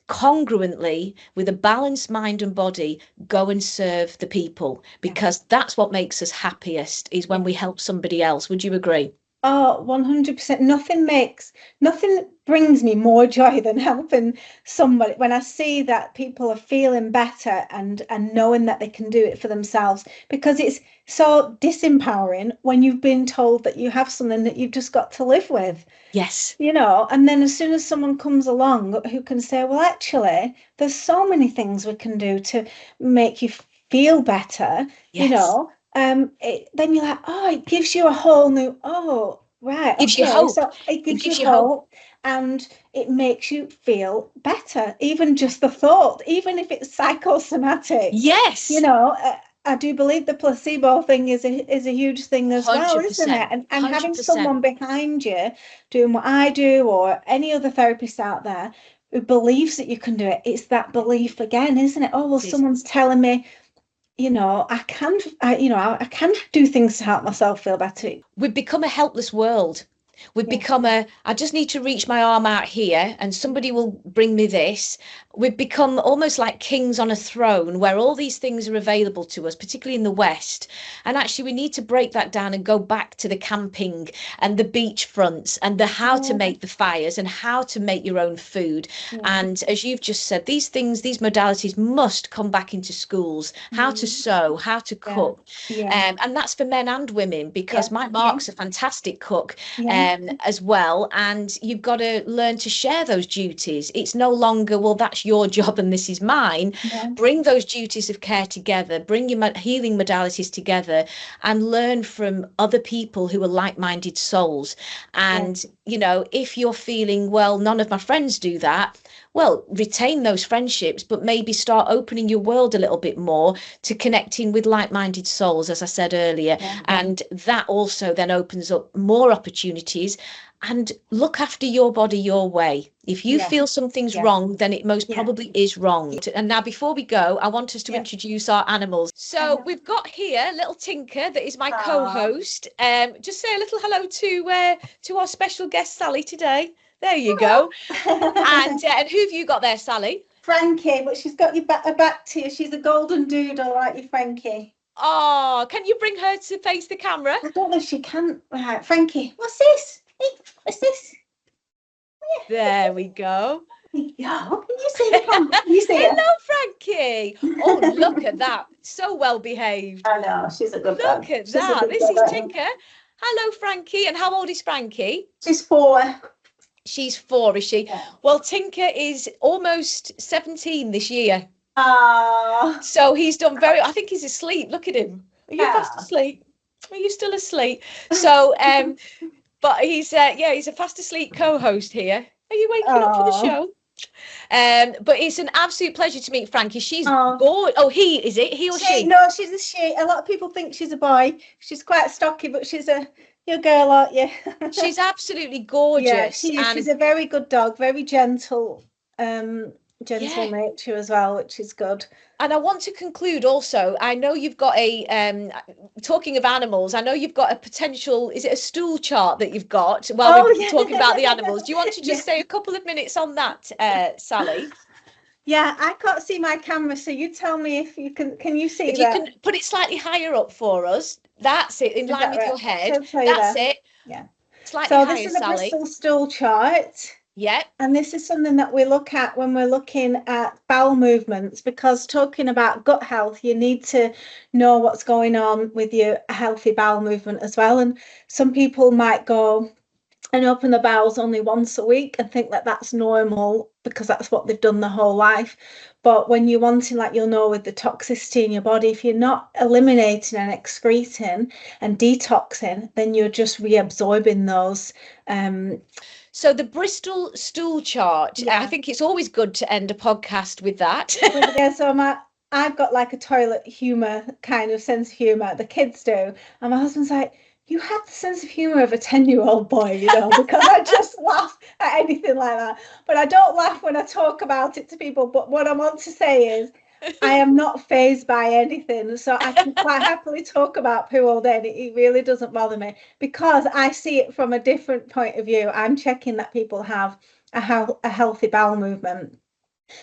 congruently, with a balanced mind and body, go and serve the people, because that's what makes us happiest, is when we help somebody else. Would you agree? Oh, 100%. Nothing brings me more joy than helping somebody when I see that people are feeling better, and knowing that they can do it for themselves, because it's so disempowering when you've been told that you have something that you've just got to live with. Yes. And then as soon as someone comes along who can say, well, actually, there's so many things we can do to make you feel better, then you're like, oh, it gives you a whole new, oh, right, Gives you okay. hope. So it gives you hope, and it makes you feel better. Even just the thought, even if it's psychosomatic. Yes. I do believe the placebo thing is a huge thing as well, isn't it? And having someone behind you doing what I do, or any other therapist out there who believes that you can do it, it's that belief again, isn't it? Oh, well, someone's telling me, I can do things to help myself feel better. We've become a helpless world. We've become I just need to reach my arm out here and somebody will bring me this. We've become almost like kings on a throne, where all these things are available to us, particularly in the West. And actually, we need to break that down and go back to the camping and the beach fronts, and the how to make the fires, and how to make your own food. And as you've just said, these modalities must come back into schools. How to sew, how to cook. And that's for men and women, because my Mark's a fantastic cook. As well, and you've got to learn to share those duties. It's no longer, well, that's your job and this is mine. Bring those duties of care together, bring your healing modalities together, and learn from other people who are like-minded souls. And if you're feeling, well, none of my friends do that, well, retain those friendships, but maybe start opening your world a little bit more to connecting with like-minded souls, as I said earlier. And that also then opens up more opportunities. and look after your body your way. If you feel something's wrong, then it most probably is wrong. And now, before we go, I want us to introduce our animals. So we've got here little Tinker, that is my co-host. Just say a little hello to our special guest, Sally, today. There you go. And who have you got there, Sally? Frankie, but she's got your back to you. She's a golden doodle, like you, Frankie. Oh, can you bring her to face the camera? I don't know if she can. Right, Frankie, what's this? Hey, what's this? There we go. Yeah, can you see the camera? Can you see her? Hello, Frankie. Oh, look at that. So well behaved. I know, she's a good Look dog. at She's a that. good This dog, is Tinker. Hello, Frankie. And how old is Frankie? She's 4. She's 4, is she? Yeah. Well, Tinker is almost 17 this year. Ah. So he's done very, I think he's asleep. Look at him. Are you fast asleep? Are you still asleep? So, but he's a fast asleep co-host here. Are you waking up for the show? But it's an absolute pleasure to meet Frankie. She's gorgeous. Oh, he is it? He or she? No, she's a she. A lot of people think she's a boy. She's quite stocky, but she's your girl, aren't you? She's absolutely gorgeous. Yeah, she is. She's a very good dog, very gentle, nature as well, which is good. And I want to conclude also, I know you've got a, talking of animals, I know you've got a potential, is it a stool chart that you've got while we're talking about the animals? Do you want to just say a couple of minutes on that, Sally? Yeah, I can't see my camera, so you tell me if you can you see if that? You can put it slightly higher up for us. That's it, in line with your head. That's it. Yeah. Slightly higher, this is Sally. a Bristol stool chart. Yeah. And this is something that we look at when we're looking at bowel movements, because talking about gut health, you need to know what's going on with your healthy bowel movement as well. And some people might go and open the bowels only once a week and think that that's normal because that's what they've done their whole life. But when you're wanting, like you'll know with the toxicity in your body, if you're not eliminating and excreting and detoxing, then you're just reabsorbing those. So the Bristol stool chart, I think it's always good to end a podcast with that. Yeah, so I've got like a toilet humour kind of sense of humour, the kids do. And my husband's like, you have the sense of humour of a 10-year-old boy, you know, because I just laugh at anything like that. But I don't laugh when I talk about it to people. But what I want to say is I am not fazed by anything. So I can quite happily talk about poo all day. And it really doesn't bother me because I see it from a different point of view. I'm checking that people have a healthy bowel movement.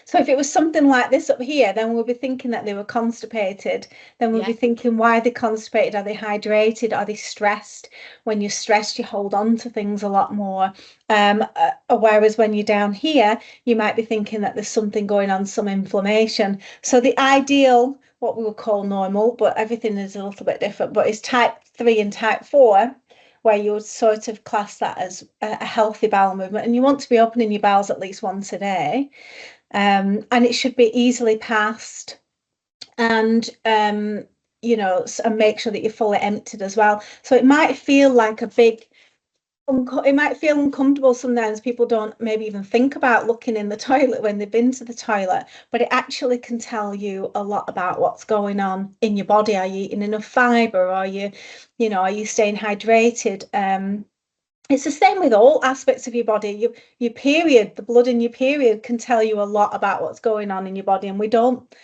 So if it was something like this up here, then we'll be thinking that they were constipated. Then we'll be thinking, why are they constipated? Are they hydrated? Are they stressed? When you're stressed, you hold on to things a lot more. Whereas when you're down here, you might be thinking that there's something going on, some inflammation. So the ideal, what we would call normal, but everything is a little bit different, but is type 3 and type 4. Where you would sort of class that as a healthy bowel movement. And you want to be opening your bowels at least once a day. And it should be easily passed, and you know, and make sure that you're fully emptied as well. So it might feel like it might feel uncomfortable sometimes. People don't maybe even think about looking in the toilet when they've been to the toilet, but it actually can tell you a lot about what's going on in your body. Are you eating enough fibre? Are you staying hydrated? It's the same with all aspects of your body. Your period, the blood in your period can tell you a lot about what's going on in your body, and we don't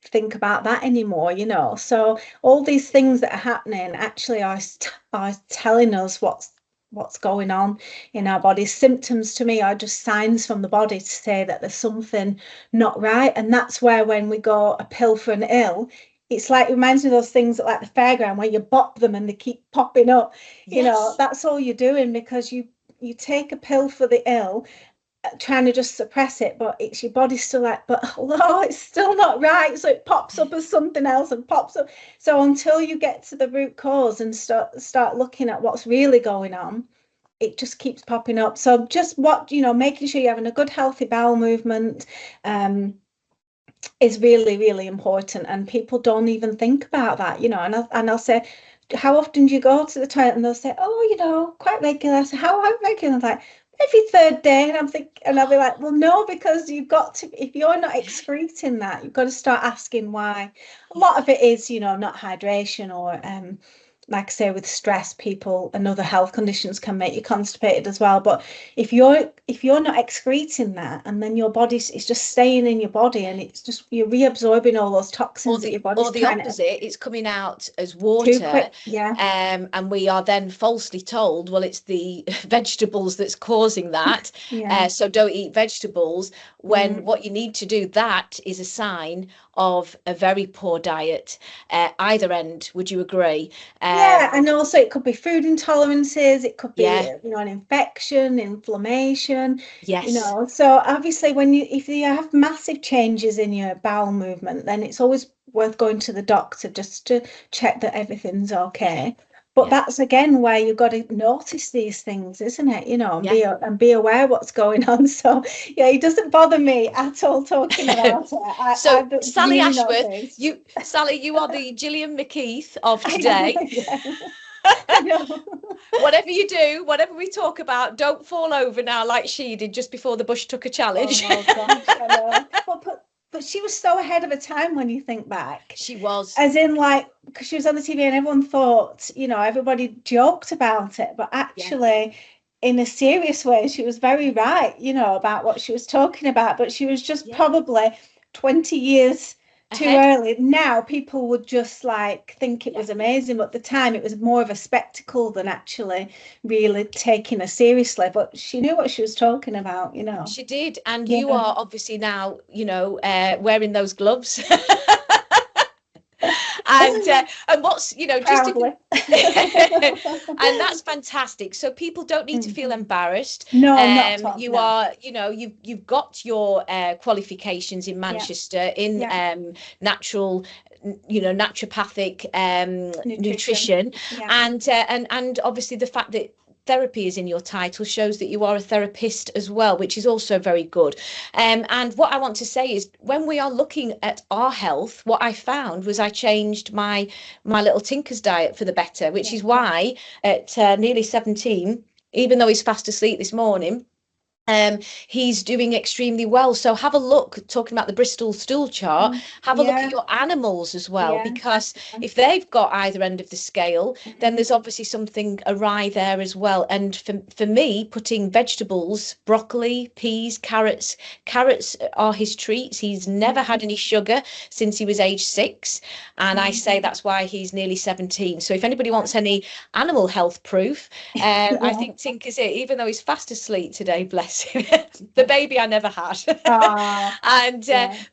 think about that anymore, you know. So all these things that are happening actually are telling us what's going on in our bodies. Symptoms to me are just signs from the body to say that there's something not right, and that's where when we go a pill for an ill, it's like, it reminds me of those things like the fairground where you bop them and they keep popping up. You know, that's all you're doing, because you take a pill for the ill, trying to just suppress it, but it's your body's still like, but hello, it's still not right. So it pops up as something else and pops up. So until you get to the root cause and start looking at what's really going on, it just keeps popping up. So just making sure you're having a good, healthy bowel movement, is really, really important, and people don't even think about that, you know. And I'll say, how often do you go to the toilet? And they'll say, oh, quite regular. I say, how regular? I'm like, every third day. And I'll be like, well, no, because you've got to, if you're not excreting that, you've got to start asking why. A lot of it is, not hydration, or like I say, with stress, people and other health conditions can make you constipated as well. But if you're not excreting that, and then your body's it's just staying in your body, and it's just you're reabsorbing all those toxins that your body's or the trying to opposite, it's coming out as too water. quick. Yeah. And we are then falsely told, well, it's the vegetables that's causing that. Yeah. So don't eat vegetables, when Mm. what you need to do, that is a sign of a very poor diet. Either end, would you agree? Yeah, and also it could be food intolerances, it could be, Yeah. an infection, inflammation, Yes. So obviously if you have massive changes in your bowel movement, then it's always worth going to the doctor just to check that everything's okay. But Yeah. that's again where you've got to notice these things, isn't it? And Yeah. be aware what's going on. So yeah, it doesn't bother me at all talking about it. I So don't Sally really Ashworth, notice. Sally, you are the Gillian McKeith of I know, today. yeah. I know. Whatever you do, whatever we talk about, don't fall over now like she did just before the bush tucker challenge. Oh gosh, I know. But she was so ahead of her time when you think back. She was. As in, like, because she was on the TV and everyone thought, everybody joked about it, but Yeah. actually, in a serious way, she was very right, about what she was talking about. But she was just Yeah. probably 20 years too Ahead. early. Now people would just like think it was amazing, but at the time it was more of a spectacle than actually really taking her seriously. But she knew what she was talking about. She did. And you Yeah. are obviously now, wearing those gloves. And what's just Proudly. and that's fantastic. So people don't need to feel embarrassed. No, not at all. You No. are, you've got your qualifications in Manchester in natural, naturopathic nutrition. Yeah. And obviously the fact that therapy is in your title shows that you are a therapist as well, which is also very good. And what I want to say is, when we are looking at our health, what I found was I changed my little Tinker's diet for the better, which is why at nearly 17, even though he's fast asleep this morning, he's doing extremely well. So have a look, talking about the Bristol stool chart, have a look at your animals as well, because if they've got either end of the scale, then there's obviously something awry there as well. And for me, putting vegetables, broccoli, peas, carrots are his treats. He's never had any sugar since he was age 6, and I say that's why he's nearly 17. So if anybody wants any animal health proof, I think Tinker's it, even though he's fast asleep today, bless the baby I never had.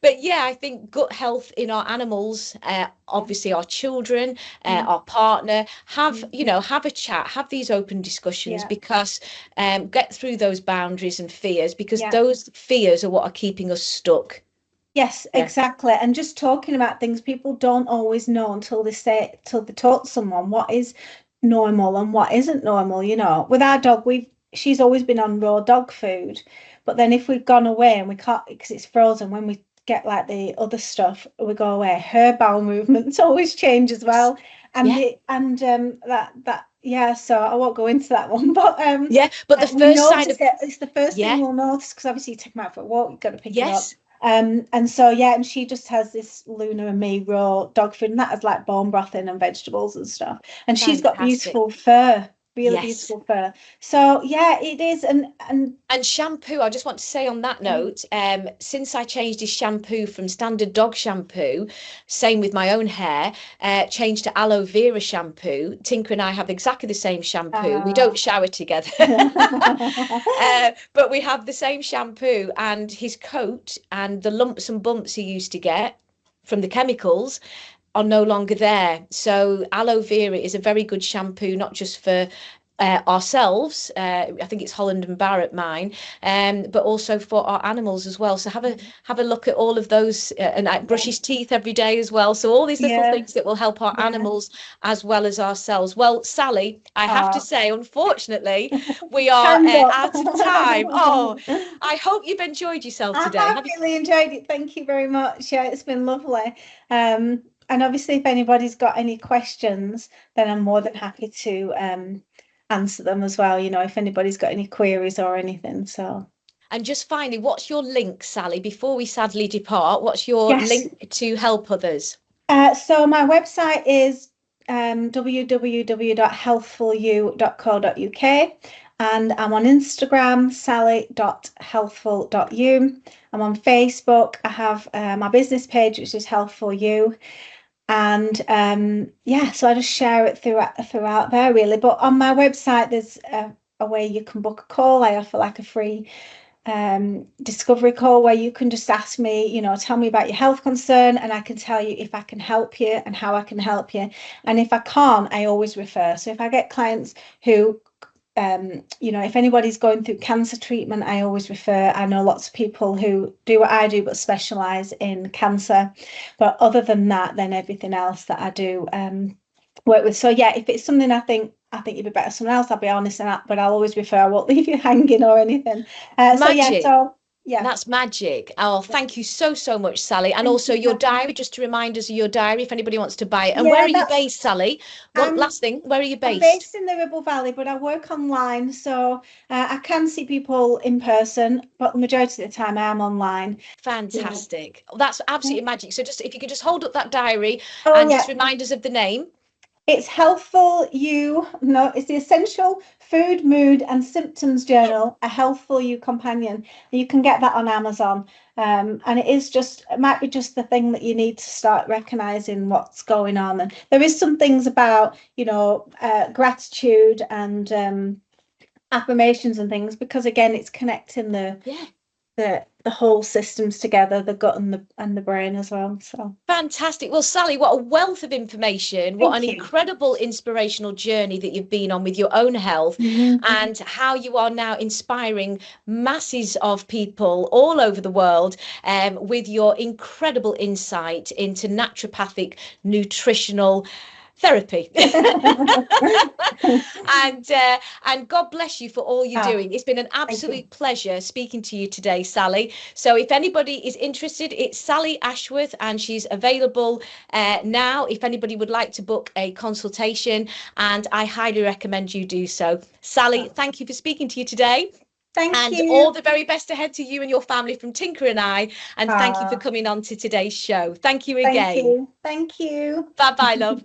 But yeah, I think gut health in our animals, obviously our children, our partner, have a chat, have these open discussions, because get through those boundaries and fears, because those fears are what are keeping us stuck. Yes, exactly. And just talking about things, people don't always know until they talk to someone what is normal and what isn't normal. With our dog, she's always been on raw dog food, but then if we've gone away and we can't, because it's frozen, when we get like the other stuff, we go away, her bowel movements always change as well. And so I won't go into that one, but but the first sign of it's the first thing we'll notice, because obviously you take them out for a walk, you've got to pick them up. And she just has this Luna and me raw dog food, and that has like bone broth in and vegetables and stuff. And she's got beautiful fur, really beautiful fur. So yeah, it is. And shampoo, I just want to say on that note, since I changed his shampoo from standard dog shampoo, same with my own hair, changed to aloe vera shampoo. Tinker and I have exactly the same shampoo. We don't shower together, but we have the same shampoo, and his coat and the lumps and bumps he used to get from the chemicals are no longer there. So aloe vera is a very good shampoo, not just for ourselves, I think it's Holland and Barrett mine, but also for our animals as well. So have a look at all of those, and brush his teeth every day as well. So all these little things that will help our animals as well as ourselves. Well, Sally, I have to say, unfortunately, we are out of time. Oh, I hope you've enjoyed yourself today. I have really enjoyed it. Thank you very much. Yeah, it's been lovely. And obviously, if anybody's got any questions, then I'm more than happy to answer them as well, if anybody's got any queries or anything. So, and just finally, what's your link, Sally, before we sadly depart? What's your link to help others? So my website is www.healthfulyou.co.uk, and I'm on Instagram, sally.healthful.you. I'm on Facebook. I have my business page, which is Healthful You. And so I just share it throughout there, really. But on my website, there's a way you can book a call. I offer like a free discovery call where you can just ask me, tell me about your health concern, and I can tell you if I can help you and how I can help you. And if I can't, I always refer. So if I get clients who if anybody's going through cancer treatment, I always refer. I know lots of people who do what I do but specialize in cancer. But other than that, then everything else that I do work with. So yeah, if it's something I think you'd be better something else, I'll be honest, but I'll always refer. I won't leave you hanging or anything. Magic. Yeah. That's magic. Oh, thank you so much, Sally. And also your diary, just to remind us of your diary if anybody wants to buy it. And where are you based, Sally? One last thing, where are you based? I'm based in the Ribble Valley, but I work online, so I can see people in person, but the majority of the time I am online. Fantastic. Yeah. That's absolutely magic. So just if you could just hold up that diary just remind us of the name. It's Healthful You. No, it's the Essential Food, Mood and Symptoms Journal, a Healthful You companion. You can get that on Amazon. And it might be just the thing that you need to start recognizing what's going on. And there is some things about, gratitude and affirmations and things, because again, it's connecting the whole systems together, the gut and the brain as well. So fantastic. Well, Sally, what a wealth of information. What an incredible inspirational journey that you've been on with your own health, and how you are now inspiring masses of people all over the world with your incredible insight into naturopathic nutritional therapy. And God bless you for all you're doing. It's been an absolute pleasure speaking to you today, Sally. So if anybody is interested, it's Sally Ashworth, and she's available now if anybody would like to book a consultation, and I highly recommend you do so. Sally, thank you for speaking to you today. Thank you. And all the very best ahead to you and your family from Tinker and I. And thank you for coming on to today's show. Thank you again. Thank you. Bye-bye, love.